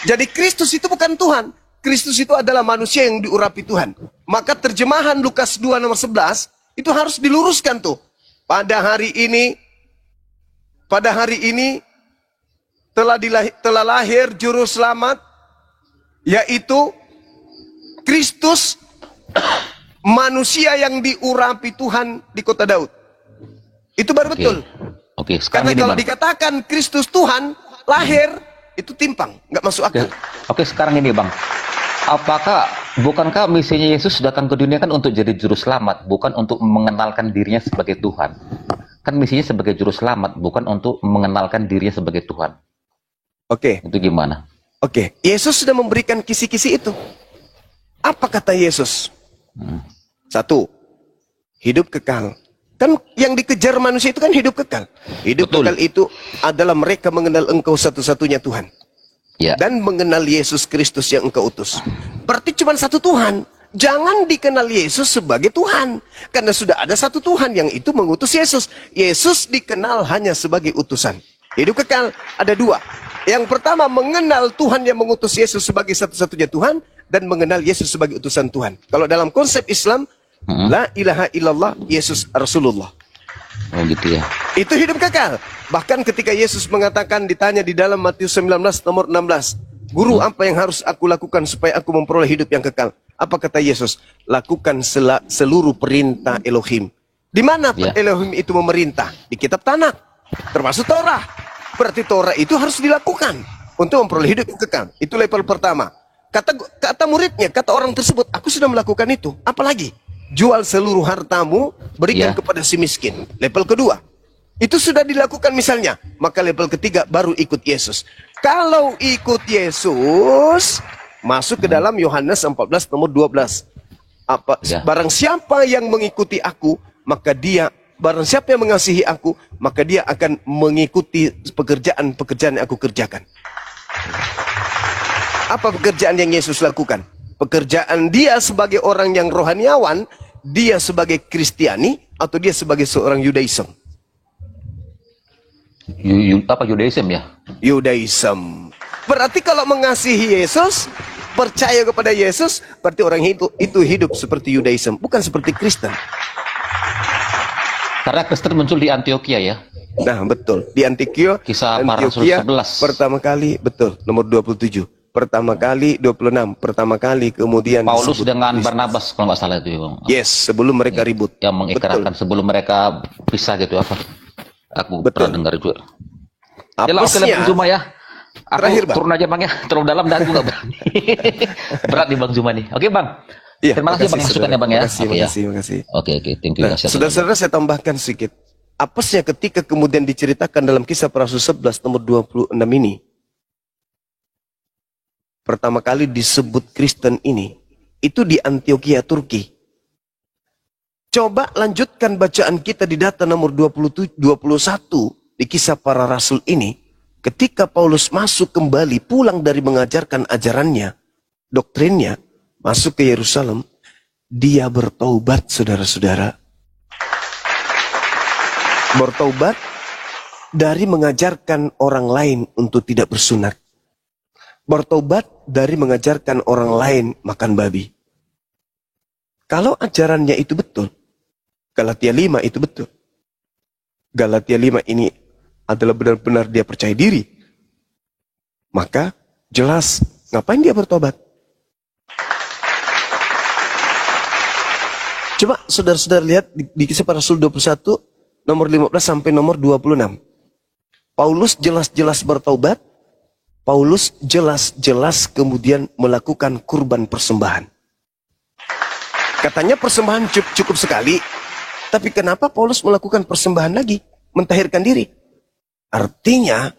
Jadi Kristus itu bukan Tuhan. Kristus itu adalah manusia yang diurapi Tuhan. Maka terjemahan Lukas 2 nomor 11 itu harus diluruskan tuh. Pada hari ini telah lahir juru selamat, yaitu Kristus, manusia yang diurapi Tuhan di kota Daud. Itu baru betul. Oke, sekarang karena kalau dikatakan Kristus Tuhan lahir, itu timpang, nggak masuk akal. Oke, sekarang ini bang, bukankah misinya Yesus datang ke dunia kan untuk jadi juru selamat, bukan untuk mengenalkan dirinya sebagai Tuhan? Kan misinya sebagai juru selamat, bukan untuk mengenalkan dirinya sebagai Tuhan. Oke. Itu gimana? Oke, Yesus sudah memberikan kisi-kisi itu. Apa kata Yesus? Satu, hidup kekal. Kan yang dikejar manusia itu kan hidup kekal. Hidup kekal itu adalah mereka mengenal Engkau satu-satunya Tuhan. Ya. Dan mengenal Yesus Kristus yang Engkau utus. Berarti cuma satu Tuhan. Jangan dikenal Yesus sebagai Tuhan. Karena sudah ada satu Tuhan yang itu mengutus Yesus. Yesus dikenal hanya sebagai utusan. Hidup kekal ada dua. Yang pertama, mengenal Tuhan yang mengutus Yesus sebagai satu-satunya Tuhan. Dan mengenal Yesus sebagai utusan Tuhan. Kalau dalam konsep Islam, la ilaha illallah Yesus Rasulullah. Oh gitu ya. Itu hidup kekal. Bahkan ketika Yesus mengatakan, ditanya di dalam Matius 19 nomor 16, Guru, apa yang harus aku lakukan supaya aku memperoleh hidup yang kekal? Apa kata Yesus? Lakukan seluruh perintah Elohim. Di mana Elohim itu memerintah? Di kitab Tanakh, termasuk Torah. Berarti Torah itu harus dilakukan untuk memperoleh hidup yang kekal. Itu level pertama. Kata muridnya, kata orang tersebut, aku sudah melakukan itu. Apalagi? Jual seluruh hartamu, berikan kepada si miskin. Level kedua. Itu sudah dilakukan misalnya. Maka level ketiga baru ikut Yesus. Kalau ikut Yesus, masuk ke dalam Yohanes 14 nomor 12. Barang siapa yang mengikuti aku, maka dia, barang siapa yang mengasihi aku, maka dia akan mengikuti pekerjaan-pekerjaan yang aku kerjakan. Apa pekerjaan yang Yesus lakukan? Pekerjaan dia sebagai orang yang rohaniawan, dia sebagai Kristiani, atau dia sebagai seorang Yudaism? Apa Yudaism ya? Yudaism. Berarti kalau mengasihi Yesus, percaya kepada Yesus, berarti orang itu hidup seperti Yudaism, bukan seperti Kristen. Karena Kristen muncul di Antioquia ya. Nah, betul. Di Antioquia, Kisah Para Rasul 11. Pertama kali, betul, nomor 27. Pertama kali 26, pertama kali kemudian Paulus dengan Barnabas kalau nggak salah itu ya, Bang. Yes, sebelum mereka ribut. Yang mengikrarkan sebelum mereka pisah gitu apa? Aku pernah dengar juga. Ya lah, oke lah Bang Zuma ya. Aku Terakhir, Bang. turun aja Bang ya, terlalu dalam dan aku nggak berani. Berat nih Bang Zuma nih. Oke Bang. Iya, Terima kasih Bang masukannya Bang ya. Makasih. Oke, thank you. Nah, saudara-saudara, saya tambahkan sedikit. Apesnya ketika kemudian diceritakan dalam Kisah Para Rasul 11 nomor 26 ini, pertama kali disebut Kristen ini, itu di Antioquia, Turki. Coba lanjutkan bacaan kita di data nomor 21 di Kisah Para Rasul ini. Ketika Paulus masuk kembali, pulang dari mengajarkan ajarannya, doktrinnya, masuk ke Yerusalem, dia bertaubat, saudara-saudara. Bertaubat dari mengajarkan orang lain untuk tidak bersunat. Bertobat dari mengajarkan orang lain makan babi. Kalau ajarannya itu betul, Galatia 5 itu betul. Galatia 5 ini adalah benar-benar dia percaya diri. Maka jelas ngapain dia bertobat? Coba saudara-saudara lihat di Kisah Para Rasul 21 nomor 15 sampai nomor 26. Paulus jelas-jelas bertobat. Paulus jelas-jelas kemudian melakukan kurban persembahan. Katanya persembahan cukup sekali. Tapi kenapa Paulus melakukan persembahan lagi? Mentahirkan diri. Artinya,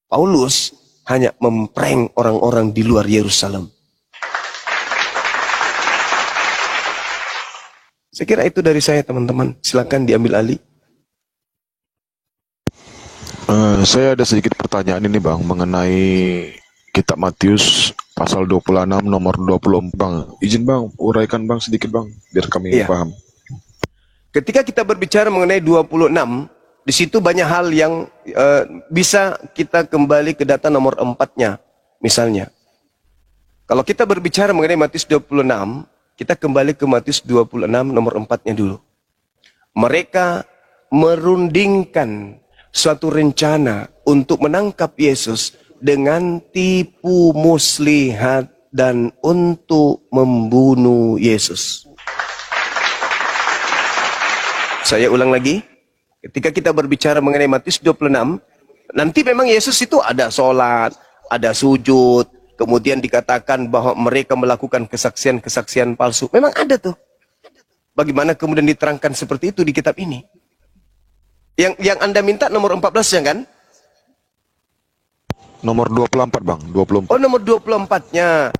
Paulus hanya memprank orang-orang di luar Yerusalem. Saya kira itu dari saya, teman-teman. Silakan diambil alih. Saya ada sedikit pertanyaan ini Bang, mengenai kitab Matius pasal 26 nomor 20 Bang. Izin Bang, uraikan Bang sedikit Bang, biar kami paham. Ketika kita berbicara mengenai 26, di situ banyak hal yang bisa kita kembali ke data nomor 4-nya. Misalnya, kalau kita berbicara mengenai Matius 26, kita kembali ke Matius 26 nomor 4-nya dulu. Mereka merundingkan suatu rencana untuk menangkap Yesus dengan tipu muslihat dan untuk membunuh Yesus. Saya ulang lagi, ketika kita berbicara mengenai Matius 26, nanti memang Yesus itu ada sholat, ada sujud, kemudian dikatakan bahwa mereka melakukan kesaksian-kesaksian palsu. Memang ada tuh. Bagaimana kemudian diterangkan seperti itu di kitab ini? Yang Anda minta nomor 14 ya kan? Nomor 24 Bang, 24. Oh, nomor 24-nya.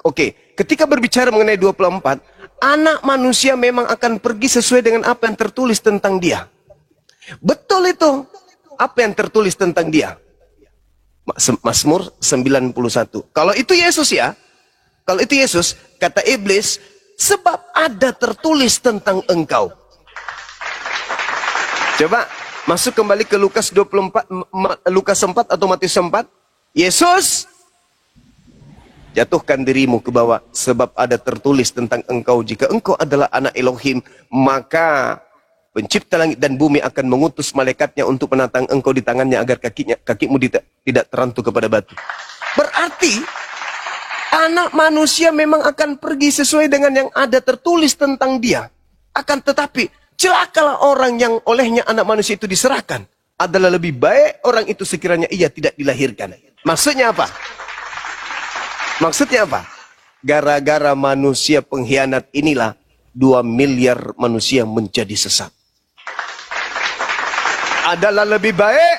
Oke, ketika berbicara mengenai 24, anak manusia memang akan pergi sesuai dengan apa yang tertulis tentang dia. Betul itu. Apa yang tertulis tentang dia? Mazmur 91. Kalau itu Yesus ya, kalau itu Yesus, kata iblis, sebab ada tertulis tentang engkau. Coba masuk kembali ke Lukas 24, Lukas 4 atau Matius 4. Yesus, jatuhkan dirimu ke bawah, sebab ada tertulis tentang engkau. Jika engkau adalah anak Elohim, maka pencipta langit dan bumi akan mengutus malaikatnya untuk menatang engkau di tangannya agar kakimu tidak terantuk kepada batu. Berarti anak manusia memang akan pergi sesuai dengan yang ada tertulis tentang dia. Akan tetapi celakalah orang yang olehnya anak manusia itu diserahkan. Adalah lebih baik orang itu sekiranya ia tidak dilahirkan. Maksudnya apa? Maksudnya apa? Gara-gara manusia pengkhianat inilah 2 miliar manusia menjadi sesat. Adalah lebih baik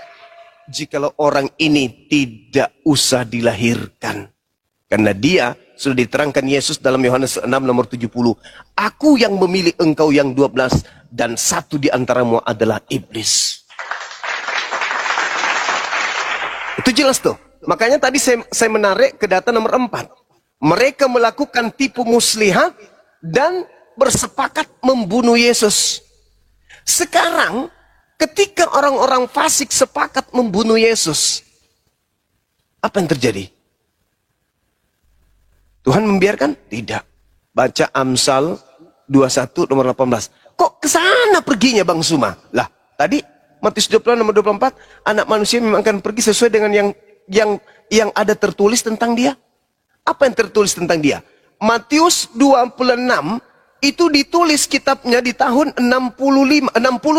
jikalau orang ini tidak usah dilahirkan. Karena dia sudah diterangkan Yesus dalam Yohanes 6 nomor 70. Aku yang memilih engkau yang 12 dan satu di antaramu adalah iblis. Itu jelas tuh. Makanya tadi saya menarik ke data nomor 4. Mereka melakukan tipu muslihat dan bersepakat membunuh Yesus. Sekarang ketika orang-orang fasik sepakat membunuh Yesus, apa yang terjadi? Tuhan membiarkan? Tidak. Baca Amsal 21 nomor 18. Kok ke sana perginya Bang Suma? Lah, tadi Matius 20 nomor 24, anak manusia memang akan pergi sesuai dengan yang ada tertulis tentang dia. Apa yang tertulis tentang dia? Matius 26 itu ditulis kitabnya di tahun 60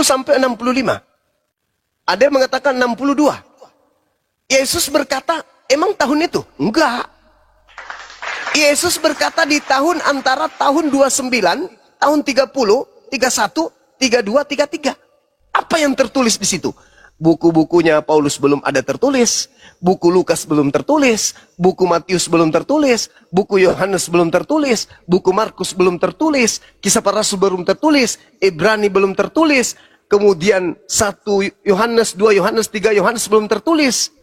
sampai 65. Ada yang mengatakan 62. Yesus berkata, emang tahun itu? Enggak. Yesus berkata di tahun antara tahun 29, tahun 30, 31, 32, 33. Apa yang tertulis di situ? Buku-bukunya Paulus belum ada tertulis, buku Lukas belum tertulis, buku Matius belum tertulis, buku Yohanes belum tertulis, buku Markus belum tertulis, Kisah Para Rasul belum tertulis, Ibrani belum tertulis, kemudian 1 Yohanes, 2 Yohanes, 3 Yohanes belum tertulis.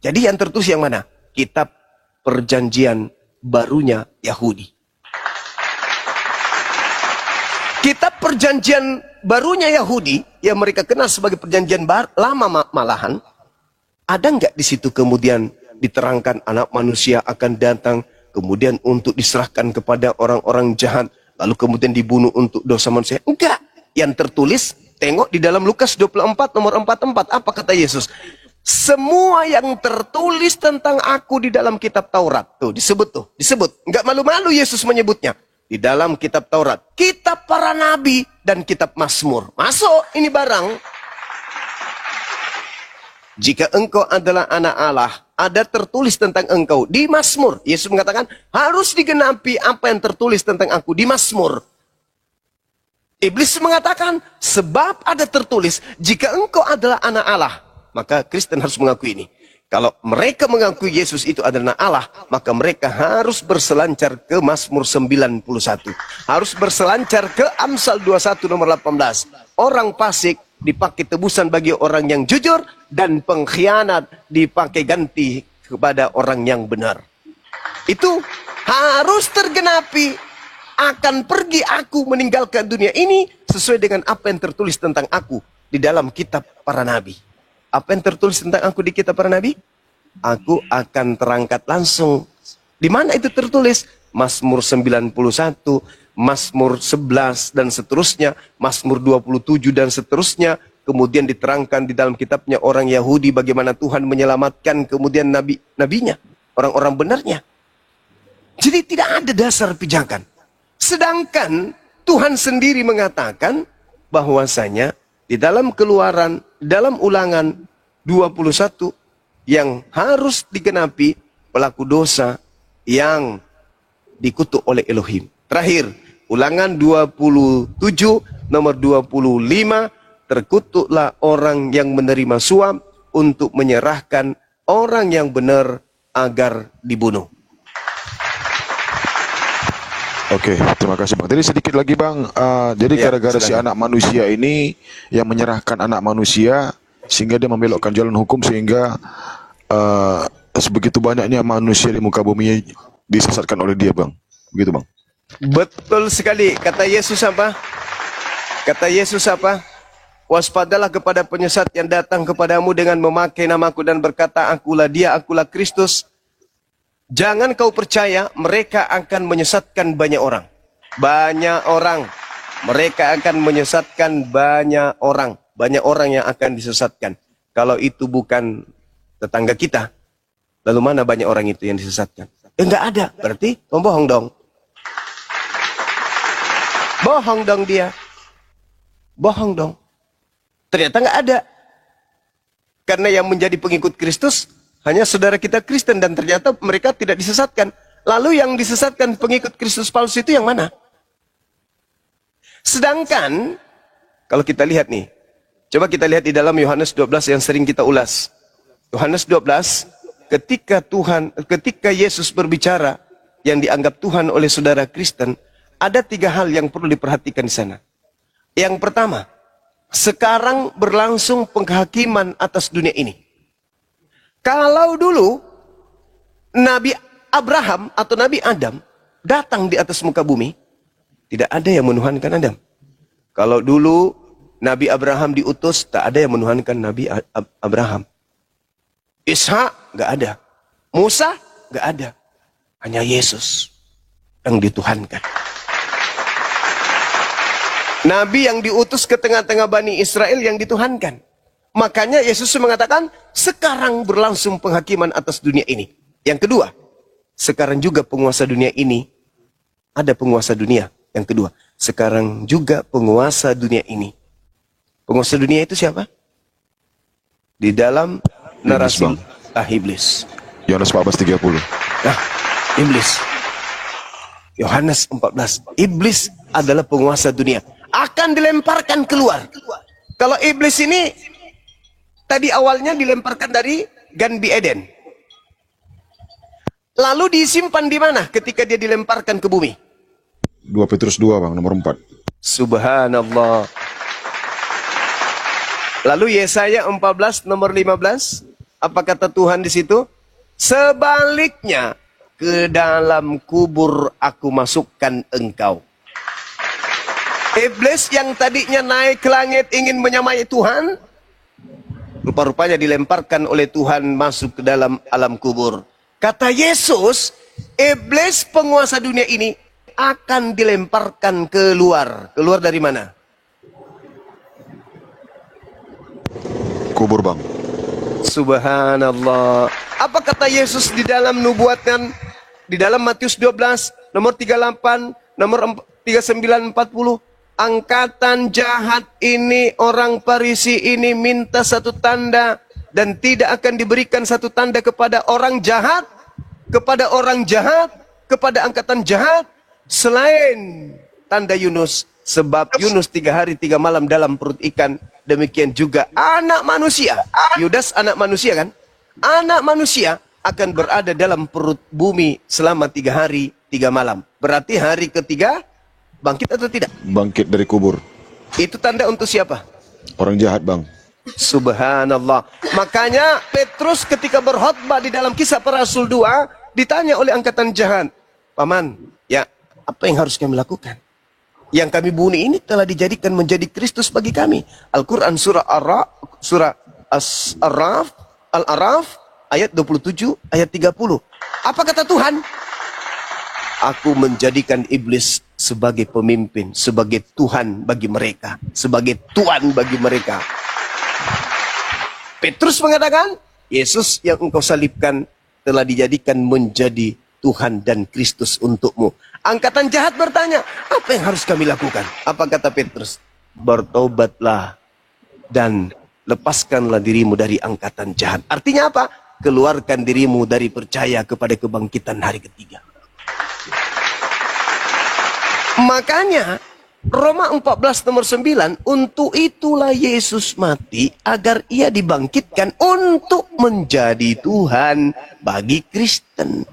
Jadi yang tertulis yang mana? Kitab Perjanjian Barunya Yahudi. Kitab Perjanjian Barunya Yahudi, yang mereka kenal sebagai Perjanjian Lama malahan, ada nggak di situ kemudian diterangkan anak manusia akan datang, kemudian untuk diserahkan kepada orang-orang jahat, lalu kemudian dibunuh untuk dosa manusia? Enggak. Yang tertulis, tengok di dalam Lukas 24 nomor 44, apa kata Yesus? Semua yang tertulis tentang aku di dalam kitab Taurat. Tuh, disebut. Nggak malu-malu Yesus menyebutnya. Di dalam kitab Taurat, kitab para nabi, dan kitab Mazmur. Masuk ini barang. Jika engkau adalah anak Allah, ada tertulis tentang engkau di Mazmur. Yesus mengatakan, harus digenapi apa yang tertulis tentang aku di Mazmur. Iblis mengatakan, sebab ada tertulis, jika engkau adalah anak Allah, maka Kristen harus mengakui ini. Kalau mereka mengakui Yesus itu adalah Allah, maka mereka harus berselancar ke Mazmur 91. Harus berselancar ke Amsal 21 nomor 18. Orang fasik dipakai tebusan bagi orang yang jujur, dan pengkhianat dipakai ganti kepada orang yang benar. Itu harus tergenapi. Akan pergi aku meninggalkan dunia ini sesuai dengan apa yang tertulis tentang aku di dalam kitab para nabi. Apa yang tertulis tentang aku di kitab para nabi? Aku akan terangkat langsung. Di mana itu tertulis? Mazmur 91, Mazmur 11 dan seterusnya, Mazmur 27 dan seterusnya. Kemudian diterangkan di dalam kitabnya orang Yahudi bagaimana Tuhan menyelamatkan kemudian nabinya, orang-orang benarnya. Jadi tidak ada dasar pijakan. Sedangkan Tuhan sendiri mengatakan bahwasanya di dalam Keluaran, dalam Ulangan 21 yang harus digenapi pelaku dosa yang dikutuk oleh Elohim. Terakhir, Ulangan 27 nomor 25, terkutuklah orang yang menerima suap untuk menyerahkan orang yang benar agar dibunuh. Oke, terima kasih Bang. Jadi sedikit lagi Bang, jadi gara-gara si anak manusia ini yang menyerahkan anak manusia, sehingga dia membelokkan jalan hukum, sehingga sebegitu banyaknya manusia di muka bumi disesatkan oleh dia Bang. Begitu Bang. Betul sekali. Kata Yesus apa? Kata Yesus apa? Waspadalah kepada penyesat yang datang kepadamu dengan memakai namaku dan berkata, akulah dia, akulah Kristus. Jangan kau percaya, mereka akan menyesatkan banyak orang. Banyak orang. Mereka akan menyesatkan banyak orang. Banyak orang yang akan disesatkan. Kalau itu bukan tetangga kita, lalu mana banyak orang itu yang disesatkan? Enggak ada. Berarti pembohong dong. Bohong dong dia. Bohong dong. Ternyata enggak ada. Karena yang menjadi pengikut Kristus hanya saudara kita Kristen, dan ternyata mereka tidak disesatkan. Lalu yang disesatkan pengikut Kristus palsu itu yang mana? Sedangkan kalau kita lihat nih, coba kita lihat di dalam Yohanes 12 yang sering kita ulas. Yohanes 12 ketika Yesus berbicara yang dianggap Tuhan oleh saudara Kristen, ada 3 hal yang perlu diperhatikan di sana. Yang pertama, sekarang berlangsung penghakiman atas dunia ini. Kalau dulu Nabi Abraham atau Nabi Adam datang di atas muka bumi, tidak ada yang menuhankan Adam. Kalau dulu Nabi Abraham diutus, tak ada yang menuhankan Nabi Abraham. Ishak nggak ada, Musa nggak ada, hanya Yesus yang dituhankan. Nabi yang diutus ke tengah-tengah Bani Israel yang dituhankan. Makanya Yesus mengatakan, sekarang berlangsung penghakiman atas dunia ini. Yang kedua, sekarang juga penguasa dunia ini, ada penguasa dunia. Yang kedua, sekarang juga penguasa dunia ini. Penguasa dunia itu siapa? Di dalam narasi iblis. Yohanes 14:30. Nah, iblis. Yohanes 14. Iblis adalah penguasa dunia. Akan dilemparkan keluar. Kalau iblis ini tadi awalnya dilemparkan dari Ganbi Eden. Lalu disimpan di mana ketika dia dilemparkan ke bumi? 2 Petrus 2 Bang, nomor 4. Subhanallah. Lalu Yesaya 14 nomor 15, apa kata Tuhan di situ? Sebaliknya, ke dalam kubur aku masukkan engkau. Iblis yang tadinya naik ke langit ingin menyamai Tuhan, rupa-rupanya dilemparkan oleh Tuhan masuk ke dalam alam kubur. Kata Yesus, iblis penguasa dunia ini akan dilemparkan keluar. Keluar dari mana? Kubur Bang. Subhanallah. Apa kata Yesus di dalam nubuatan? Di dalam Matius 12, nomor 38, nomor 39, 40. Angkatan jahat ini, orang Farisi ini minta satu tanda. Dan tidak akan diberikan satu tanda kepada orang jahat. Kepada orang jahat. Kepada angkatan jahat. Selain tanda Yunus. Sebab Yunus 3 hari 3 malam dalam perut ikan. Demikian juga anak manusia. Yudas anak manusia kan? Anak manusia akan berada dalam perut bumi selama 3 hari 3 malam. Berarti hari ketiga bangkit atau tidak? Bangkit dari kubur. Itu tanda untuk siapa? Orang jahat Bang. Subhanallah. Makanya Petrus ketika berkhotbah di dalam Kisah Para Rasul 2 ditanya oleh angkatan jahat, Paman, ya apa yang harus kami lakukan? Yang kami bunuh ini telah dijadikan menjadi Kristus bagi kami. Al-Quran surah Al-Araf ayat 27 ayat 30. Apa kata Tuhan? Aku menjadikan iblis sebagai pemimpin, sebagai Tuhan bagi mereka, sebagai Tuhan bagi mereka. Petrus mengatakan, Yesus yang engkau salibkan telah dijadikan menjadi Tuhan dan Kristus untukmu. Angkatan jahat bertanya, apa yang harus kami lakukan? Apa kata Petrus? Bertobatlah dan lepaskanlah dirimu dari angkatan jahat. Artinya apa? Keluarkan dirimu dari percaya kepada kebangkitan hari ketiga. Makanya Roma 14 nomor 9, untuk itulah Yesus mati agar ia dibangkitkan untuk menjadi Tuhan bagi Kristen.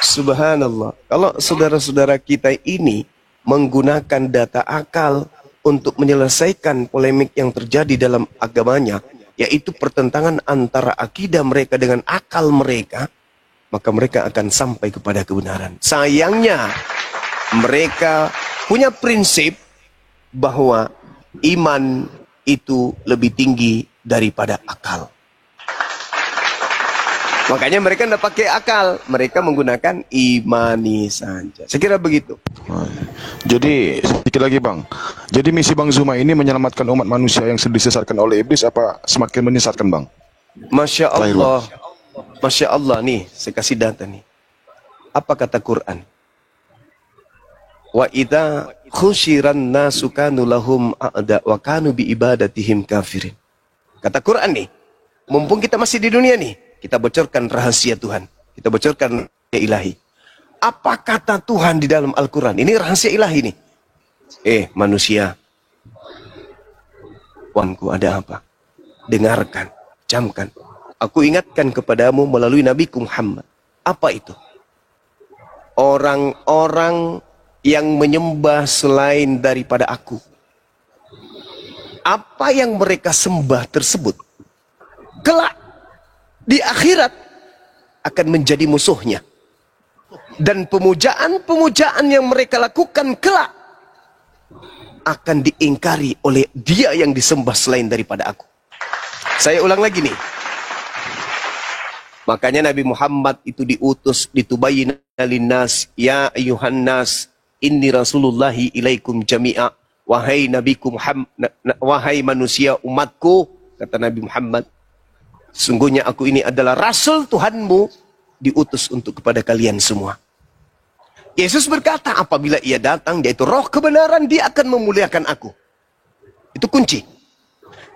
Subhanallah. Kalau saudara-saudara kita ini menggunakan data akal untuk menyelesaikan polemik yang terjadi dalam agamanya, yaitu pertentangan antara akidah mereka dengan akal mereka, maka mereka akan sampai kepada kebenaran. Sayangnya, mereka punya prinsip bahwa iman itu lebih tinggi daripada akal. Makanya mereka tidak pakai akal, mereka menggunakan imani saja. Saya kira begitu. Jadi sedikit lagi Bang. Jadi misi Bang Zuma ini menyelamatkan umat manusia yang disesatkan oleh iblis apa semakin menyesatkan Bang? Masya Allah. Masya Allah nih, saya kasih data nih. Apa kata Quran? Wa idza khusyiran nasu kanu lahum a'da wa kanu bi ibadatihim kafirin. Kata Quran nih, mumpung kita masih di dunia nih, kita bocorkan rahasia Tuhan. Kita bocorkan rahasia ilahi. Apa kata Tuhan di dalam Al-Quran? Ini rahasia ilahi nih. Manusia. Tuanku ada apa? Dengarkan. camkan. Aku ingatkan kepadamu melalui Nabiku Muhammad. Apa itu? Orang-orang yang menyembah selain daripada aku. Apa yang mereka sembah tersebut, kelak di akhirat akan menjadi musuhnya. Dan pemujaan-pemujaan yang mereka lakukan kelak akan diingkari oleh dia yang disembah selain daripada aku. Saya ulang lagi nih. Makanya Nabi Muhammad itu diutus ditubayyina linnas, ya ayyuhan nas, inni rasulullahi ilaikum jami'a. Wahai Nabiku Muhammad, wahai manusia umatku, kata Nabi Muhammad, sungguhnya aku ini adalah rasul Tuhanmu, diutus untuk kepada kalian semua. Yesus berkata, apabila ia datang, yaitu roh kebenaran, dia akan memuliakan aku. Itu kunci.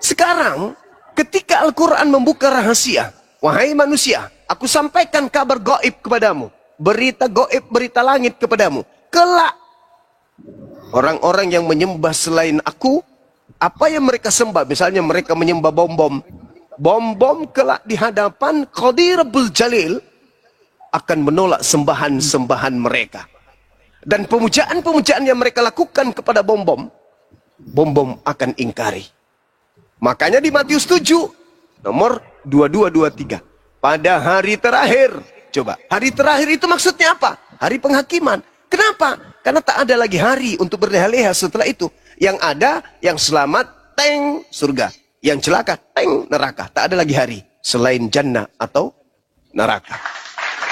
Sekarang, ketika Al-Quran membuka rahasia, wahai manusia, aku sampaikan kabar gaib kepadamu, berita gaib, berita langit kepadamu. Kelak, orang-orang yang menyembah selain aku, apa yang mereka sembah? Misalnya mereka menyembah bom-bom. Bom-bom kelak di hadapan Qadirul Jalil akan menolak sembahan-sembahan mereka. Dan pemujaan-pemujaan yang mereka lakukan kepada bom-bom, bom-bom akan ingkari. Makanya di Matius 7, nomor 22-23. Pada hari terakhir. Coba, hari terakhir itu maksudnya apa? Hari penghakiman. Kenapa? Karena tak ada lagi hari untuk berleha-leha setelah itu. Yang ada, yang selamat, teng, surga. Yang celaka, teng, neraka. Tak ada lagi hari selain jannah atau neraka.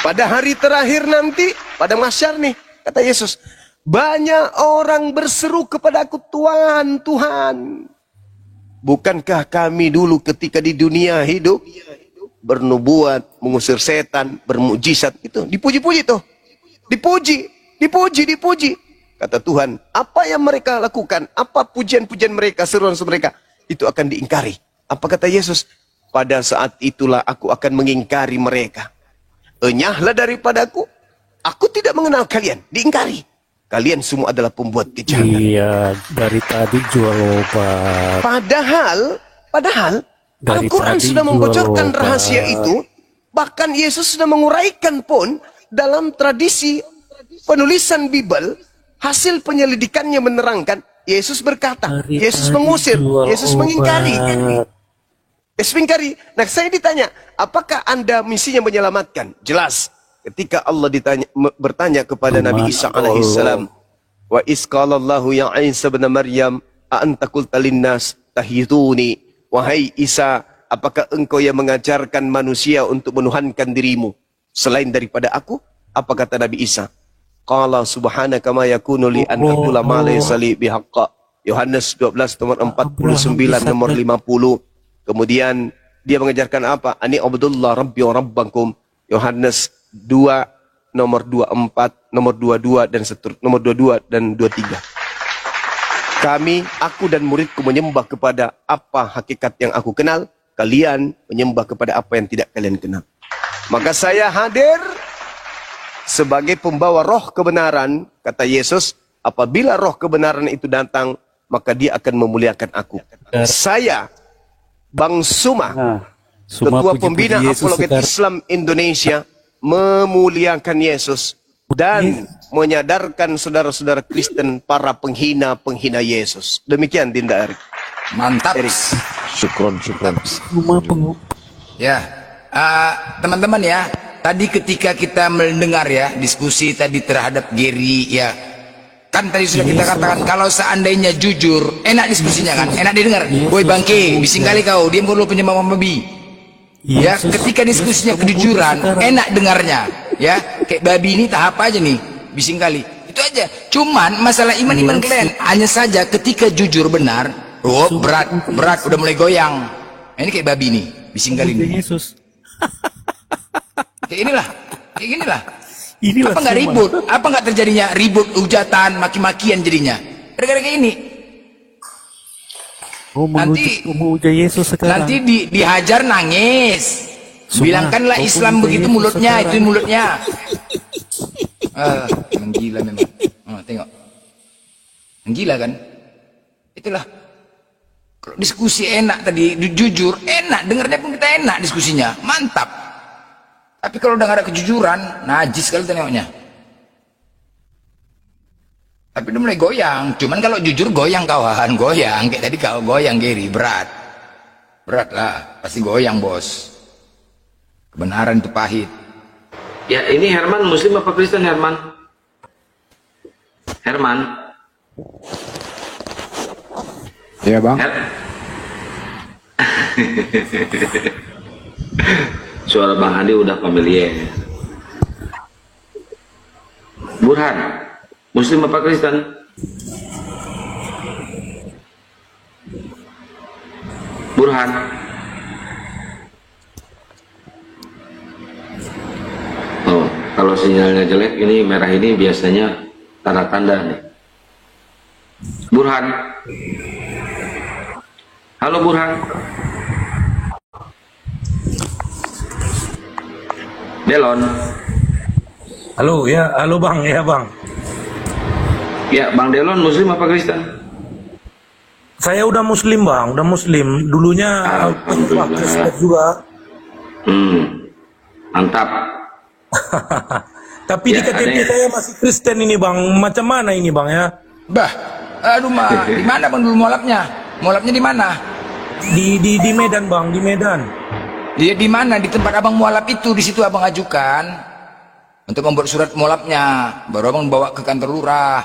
Pada hari terakhir nanti, pada mahsyar nih, kata Yesus, banyak orang berseru kepadaku, Tuhan, Tuhan. Bukankah kami dulu ketika di dunia hidup, bernubuat, mengusir setan, bermujizat, itu dipuji-puji tuh. Dipuji, dipuji, dipuji. Kata Tuhan, apa yang mereka lakukan, apa pujian-pujian mereka, seruan mereka, itu akan diingkari. Apa kata Yesus? Pada saat itulah aku akan mengingkari mereka. Enyahlah daripadaku, aku tidak mengenal kalian, diingkari. Kalian semua adalah pembuat kejahatan. Iya, dari tadi jual obat. Padahal Al-Quran sudah membocorkan rahasia itu. Bahkan Yesus sudah menguraikan pun dalam tradisi penulisan Bible. Hasil penyelidikannya menerangkan, Yesus berkata, Yesus mengusir, Yesus mengingkari. Yesus mengingkari. Nah, saya ditanya, apakah Anda misinya menyelamatkan? Jelas. Ketika Allah bertanya kepada Nabi Isa alaihissalam, wa isqalallahu ya Isa bin Maryam, a anta qulta linnas tahiduni. Wahai Isa, apakah engkau yang mengajarkan manusia untuk menuhankan dirimu selain daripada aku? Apa kata Nabi Isa? Qala subhanaka ma yakunu li an aqula ma laysa li bihaqqa. Yohanes 12 nomor 49 nomor 50. Kemudian dia mengajarkan apa? Ani abdullah rabbi wa rabbakum. Yohanes 2 nomor 24, nomor 22 dan nomor 22 dan 23. Aku dan muridku menyembah kepada apa hakikat yang aku kenal, kalian menyembah kepada apa yang tidak kalian kenal. Maka saya hadir sebagai pembawa roh kebenaran, kata Yesus, apabila roh kebenaran itu datang, maka dia akan memuliakan aku. Saya, Bang Suma, Ketua Pembina Apologet Islam Indonesia, memuliakan Yesus dan menyadarkan saudara-saudara Kristen para penghina-penghina Yesus. Demikian Dinda Erik. Mantap. Erik. Syukron. Ya, teman-teman ya, tadi ketika kita mendengar ya diskusi tadi terhadap Gary ya, kan tadi sudah kita katakan kalau seandainya jujur, enak diskusinya kan, enak didengar. Woi bangke, bising kali kau, diam dulu penyembah babi. Ya, ketika diskusinya kejujuran, enak dengarnya. Ya, kayak babi ini tahap aja nih, bising kali. Itu aja. Cuman masalah iman-iman kalian, hanya saja ketika jujur benar, oh berat, udah mulai goyang. Nah, ini kayak babi nih, bising kali nih. Yesus. Kayak inilah. Apa nggak ribut? Apa nggak terjadinya ribut, hujatan, maki-makian jadinya? Gara-gara kayak ini. Nanti Yesus sekarang. Nanti dihajar nangis. Bilangkanlah Islam begitu mulutnya, itu mulutnya. Menggila memang. Tengok. Menggila kan? Itulah. Kalau diskusi enak tadi, jujur, enak, dengarnya pun kita enak diskusinya, mantap. Tapi kalau udah gak ada kejujuran, najis sekali tengoknya. Tapi udah mulai goyang, cuman kalau jujur goyang kawan, goyang. Kayak tadi kau goyang Gary, berat. Berat lah, pasti goyang bos. Kebenaran itu pahit. Ya ini Herman Muslim apa Kristen Herman? Herman. Iya bang. Suara Bang Andi udah familiar. Burhan, Muslim apa Kristen? Burhan. Oh, kalau sinyalnya jelek, ini merah ini biasanya tanda-tanda nih. Burhan. Halo Burhan. Delon. Halo, ya, halo bang, ya bang. Ya, Bang Delon Muslim apa Kristen? Saya udah Muslim bang, udah Muslim. Dulunya Kristen juga. Mantap. Tapi di KTP saya masih Kristen ini bang. Macam mana ini bang ya? Bah, aduh mah, di mana bang dulu molapnya? Molapnya di mana? Di Medan bang, di Medan. Dia di mana? Di tempat abang mualaf itu, di situ abang ajukan untuk membuat surat mualafnya. Baru abang bawa ke kantor lurah.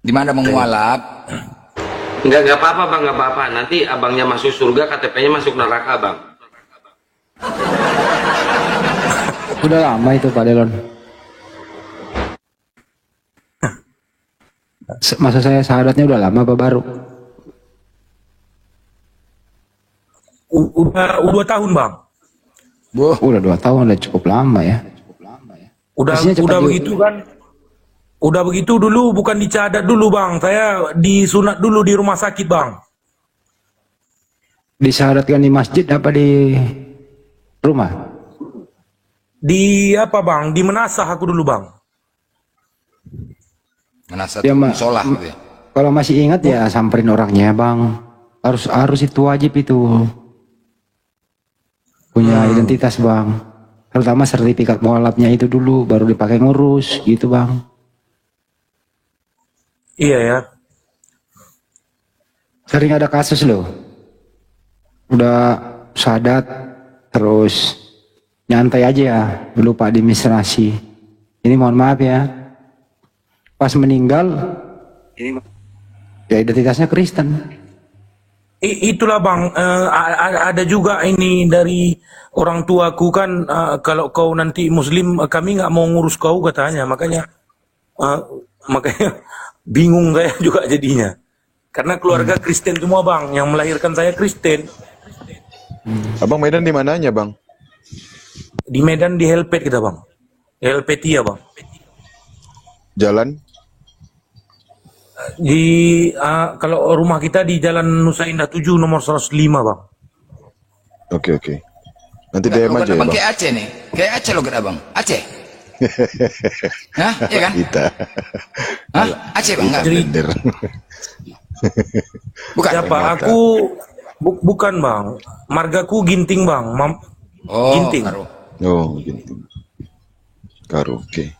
Di mana bang mualaf? Enggak apa-apa bang, enggak apa-apa. Nanti abangnya masuk surga, KTP-nya masuk neraka bang. Udah lama itu Pak Delon. Masa saya syahadatnya udah lama apa baru? Udah 2 tahun bang. Udah 2 tahun, udah cukup lama ya. Udah begitu kan. Udah begitu dulu bukan dicadat dulu bang. Saya disunat dulu di rumah sakit bang. Disyahadatkan di masjid apa di rumah? Di apa bang? Di Menasah aku dulu bang. Menasah Ya, sholah gitu ya. Kalau masih ingat ya samperin orangnya bang. Harus itu wajib itu. Punya identitas bang. Terutama sertifikat mualafnya itu dulu baru dipakai ngurus gitu bang. Iya ya. Sering ada kasus loh. Udah syahadat terus nyantai aja ya, lupa administrasi. Ini mohon maaf ya. Pas meninggal ini ya identitasnya Kristen. Itulah bang, ada juga ini dari orang tuaku kan, kalau kau nanti Muslim kami nggak mau ngurus kau katanya, makanya bingung saya juga jadinya, karena keluarga Kristen semua bang, yang melahirkan saya Kristen. Abang Medan di mananya bang? Di Medan di Helpet kita bang, Helpetia bang. Jalan? Di kalau rumah kita di Jalan Nusa Indah 7 nomor 105 bang. Oke. Nanti DM aja ya bang. Kayak Aceh nih, kayak Aceh logat abang. Aceh. Hah? Iya kan? Kita. Hah? Aceh bang? Enggak. Bukan. Siapa? Aku bukan bang. Margaku Ginting bang. Ginting. Karo. Ginting. Karo, oke.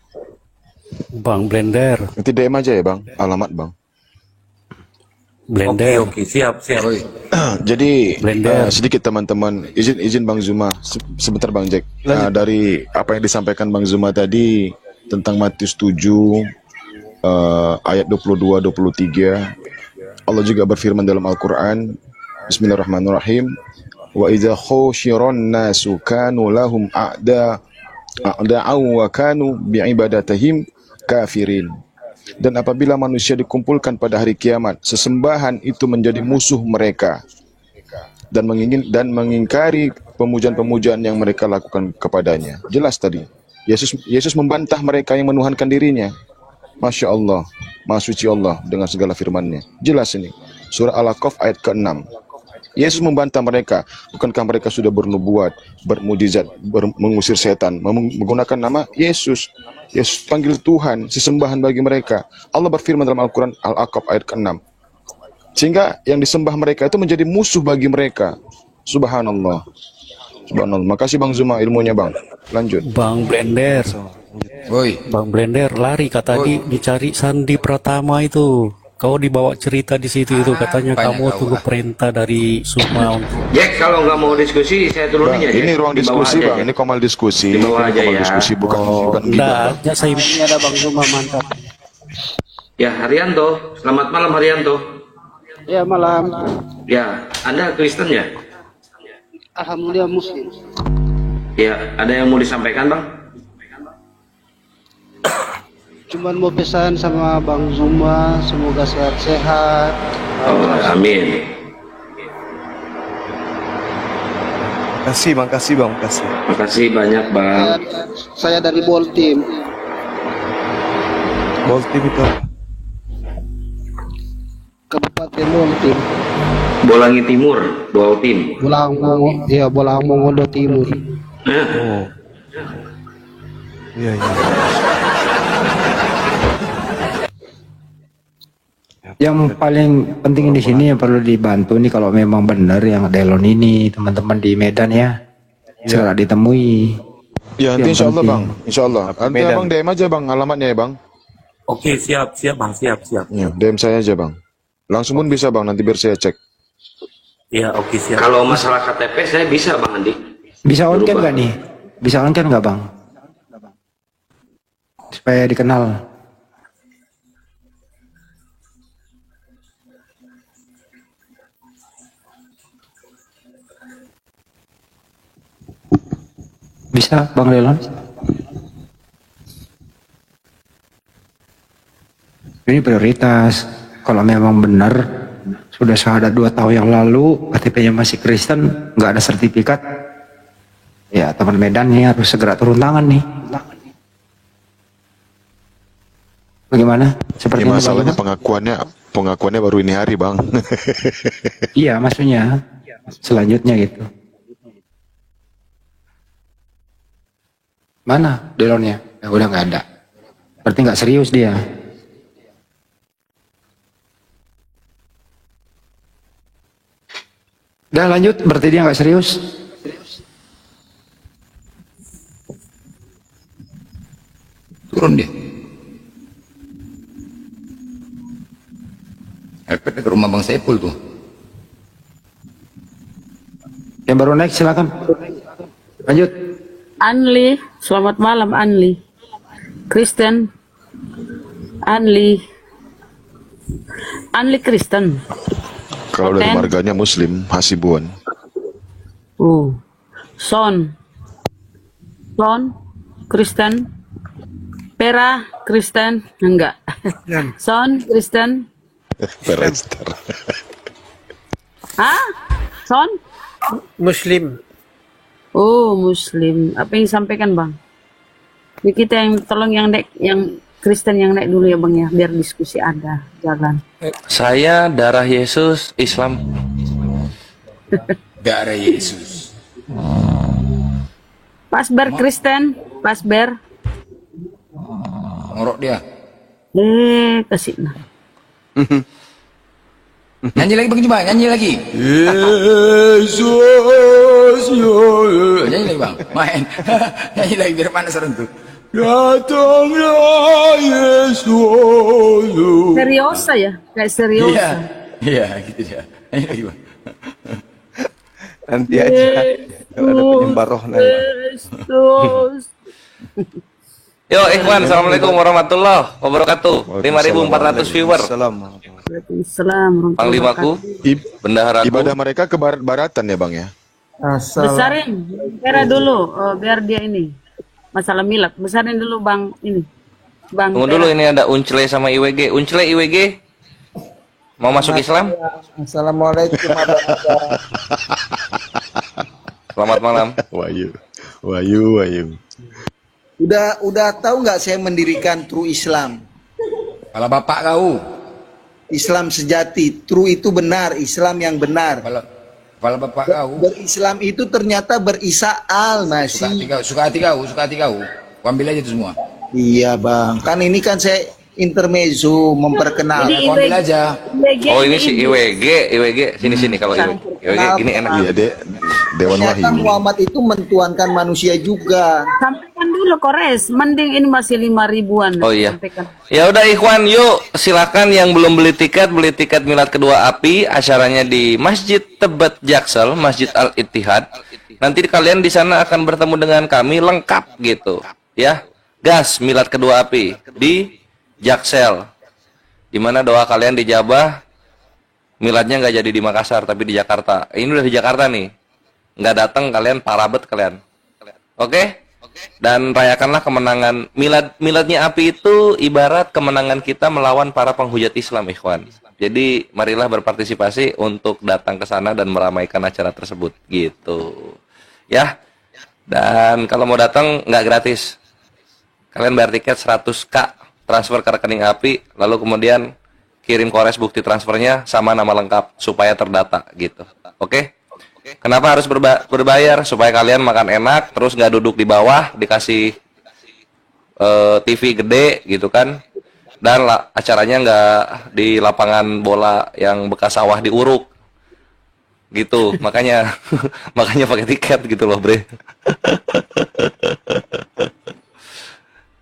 Bang Blender. Nanti DM aja ya bang, alamat bang. Blender. Oke, siap. Jadi Blender. sedikit teman-teman, izin Bang Zuma, sebentar Bang Jack. Dari apa yang disampaikan Bang Zuma tadi tentang Matius 7 ayat 22-23, Allah juga berfirman dalam Al-Quran, Bismillahirrahmanirrahim, wa idza khusyiran nasu kanu lahum a'da'u wa kanu bi'ibadatihim kafirin. Dan apabila manusia dikumpulkan pada hari kiamat, sesembahan itu menjadi musuh mereka dan mengingkari pemujaan-pemujaan yang mereka lakukan kepadanya. Jelas tadi Yesus membantah mereka yang menuhankan dirinya. Masya Allah, Maha Suci Allah dengan segala firman-Nya. Jelas ini surah Al-Aqaf ayat ke-6. Yesus membantah mereka, bukankah mereka sudah bernubuat, bermujizat, mengusir setan, menggunakan nama Yesus. Yesus panggil Tuhan, sesembahan bagi mereka. Allah berfirman dalam Al-Quran Al-Aqab ayat ke-6. Sehingga yang disembah mereka itu menjadi musuh bagi mereka. Subhanallah. Subhanallah. Makasih Bang Zuma ilmunya Bang. Lanjut. Bang Blender. Bang Blender lari kata dicari Sandi Pratama itu. Kau dibawa cerita di situ itu katanya kamu tunggu perintah dari Suma untuk. Jack, kalau nggak mau diskusi saya turunin aja. Ini ruang diskusi Bang, ini komal diskusi. Di bawah aja ya. Diskusi bukan Enggak, ya saya ini ada Bang Suma mantap. Ya, Haryanto, selamat malam Haryanto. Ya, malam. Ya, Anda Kristen ya? Alhamdulillah Muslim. Ya, ada yang mau disampaikan Bang? Cuman mau pesan sama Bang Zuma, semoga sehat-sehat. Oh, amin. Makasih Bang, makasih. Makasih banyak Bang. Saya dari Boltim. Boltim itu apa? Kabupaten Boltim. Bolangi Timur, Boltim. Bolang Mongondo Timur. Oh. Iya. Yang paling penting di sini yang perlu dibantu nih kalau memang benar yang Delon ini teman-teman di Medan ya segera ditemui. Ya nanti insya Allah Bang, insya Allah. Nanti Abang DM aja Bang alamatnya ya Bang. Oke, siap Bang, siap. Ya, DM saya aja Bang. Langsung pun bisa Bang, nanti biar saya cek. Ya, oke siap. Kalau masalah KTP saya bisa Bang Andi. Bisa on cam nggak nih? Bisa on cam nggak Bang? Supaya dikenal. Bisa Bang Delon? Ini prioritas. Kalau memang benar sudah syahadat 2 tahun yang lalu, KTP-nya masih Kristen, nggak ada sertifikat, ya teman Medan nih harus segera turun tangan nih. Bagaimana? Seperti ya, masalahnya pengakuannya baru ini hari Bang. Iya maksudnya selanjutnya gitu. Mana Delonnya? Ya udah nggak ada. Berarti nggak serius dia. Udah lanjut, berarti dia nggak serius. Turun dia. Efek ke rumah Bang Saiful tuh. Yang baru naik silakan. Lanjut. Anli, selamat malam Anli. Kristen. Anli Kristen. Kalau dari marganya Muslim, Hasibuan. Son Kristen. Pera Kristen. Enggak. Son Kristen. Perester. Hah? Son? Muslim. Oh, Muslim. Apa yang disampaikan Bang? Ini kita yang tolong yang Kristen yang naik dulu ya Bang ya, biar diskusi ada jalan. Saya darah Yesus, Islam. Darah Yesus. Pasber Kristen, Pasber. Ngorok dia. Kasih nah. Nyanyi lagi Bang, coba nyanyi lagi. Yesus, nyanyi lagi Bang, main. Nyanyi lagi biar panas tuh. Datanglah Yesus. Seriosa ya, kayak seriosa. Iya gitu ya. Nyanyi lagi Bang. Nanti aja. Kalau ada penyembah roh nanti. Yesus. Yo Ikhwan, assalamualaikum warahmatullahi wabarakatuh. 5.400 viewer. Waalaikumsalam. Panglimaku, bendaharaku. Ibadah mereka ke barat-baratan ya Bang ya. Besarin, Pera dulu, biar dia ini masalah milad. Besarin dulu Bang ini. Bang. Tunggu dulu, ini ada Uncle sama IWG. Uncle, IWG mau masuk Islam? Assalamualaikum warahmatullahi. Selamat malam. Wahyu. Udah tahu nggak saya mendirikan True Islam? Kalau bapak kau Islam sejati, true itu benar, Islam yang benar. Kepala bapak kau. Berislam itu ternyata berisaal masih. Suka hati kau. Kau ambil aja itu semua. Iya bang, kan ini kan saya intermezzo memperkenalkan. Kau ambil aja. Oh ini si IWG, sini kalau IWG gini enak. Iya Dewan Wahyu. Ternyata Muhammad itu mentuankan manusia juga. Sampaikan dulu Kores, mending ini masih 5.000-an. Oh iya. Sampaikan. Ya udah Ikhwan, yuk silakan yang belum beli tiket milad kedua API, acaranya di Masjid Tebet Jaksel, Masjid Al Ittihad. Nanti kalian di sana akan bertemu dengan kami lengkap gitu, ya. Gas milad kedua API di Jaksel. Dimana doa kalian dijabah, miladnya nggak jadi di Makassar tapi di Jakarta. Ini udah di Jakarta nih. Nggak datang kalian parabet kalian. Oke? Dan rayakanlah kemenangan miladnya API itu ibarat kemenangan kita melawan para penghujat Islam, ikhwan. Jadi marilah berpartisipasi untuk datang ke sana dan meramaikan acara tersebut gitu. Ya. Dan kalau mau datang nggak gratis. Kalian bayar tiket 100K transfer ke rekening API, lalu kemudian kirim Kores bukti transfernya sama nama lengkap supaya terdata gitu. Oke? Kenapa harus berbayar? Supaya kalian makan enak, terus nggak duduk di bawah, dikasih TV gede gitu kan. Dan acaranya nggak di lapangan bola yang bekas sawah diuruk. Gitu, makanya pakai tiket gitu loh, Bre.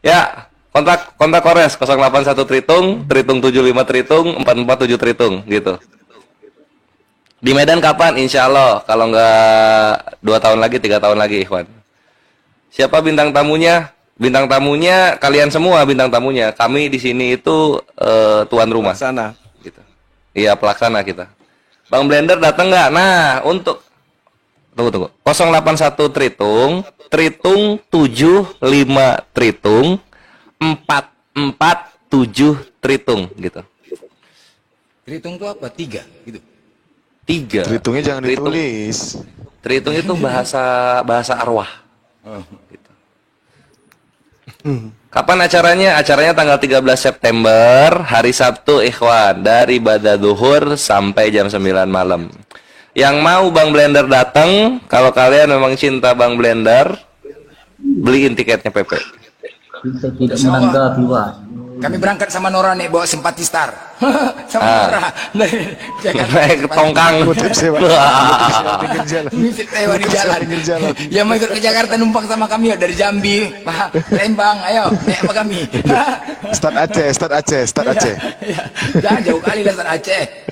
Ya, kontak Kores 081 Tritung 75 Tritung 447 Tritung gitu. Di Medan kapan? Insya Allah. Kalau nggak 2 tahun lagi, 3 tahun lagi, Ikhwan. Siapa bintang tamunya? Bintang tamunya kalian semua bintang tamunya. Kami di sini itu tuan rumah. Pelaksana. Gitu. Iya, pelaksana kita. Bang Blender datang nggak? Nah, untuk tunggu. 081 Tritung 75 Tritung 447 Tritung gitu. Tritung itu apa? 3 gitu. 3. Tritungnya jangan ditulis. Tritung itu bahasa arwah. Gitu. Kapan acaranya? Acaranya tanggal 13 September, hari Sabtu, ikhwan, dari ibadah zuhur sampai jam 9 malam. Yang mau Bang Blender datang, kalau kalian memang cinta Bang Blender, beliin tiketnya PP. Kita tidak menanggapi, Pak. Kami berangkat sama Nora nih bawa simpati star. Sama Nora. Naik tongkang. Ngisi sewa di jalan. Yang mau ikut ke Jakarta numpang sama kami ya dari Jambi, Lembang, ayo naik sama kami. Start Aceh. Jangan jauh kali lah Start Aceh.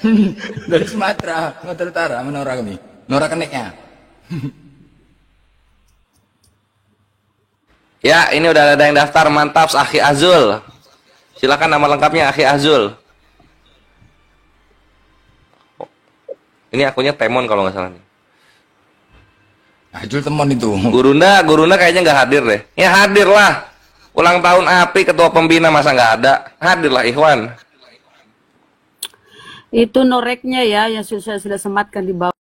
Dari Sumatera Utara sama Nora kami. Nora keneknya. Ya, ini udah ada yang daftar, mantap, Akhi Azul. Silakan nama lengkapnya Akhi Azul. Ini akunnya Temon kalau nggak salah nih. Azul Temon itu. Gurunda kayaknya nggak hadir deh. Ya hadir lah. Ulang tahun API ketua pembina masa nggak ada? Hadirlah Ikhwan. Itu noreknya ya yang sudah sematkan di bawah.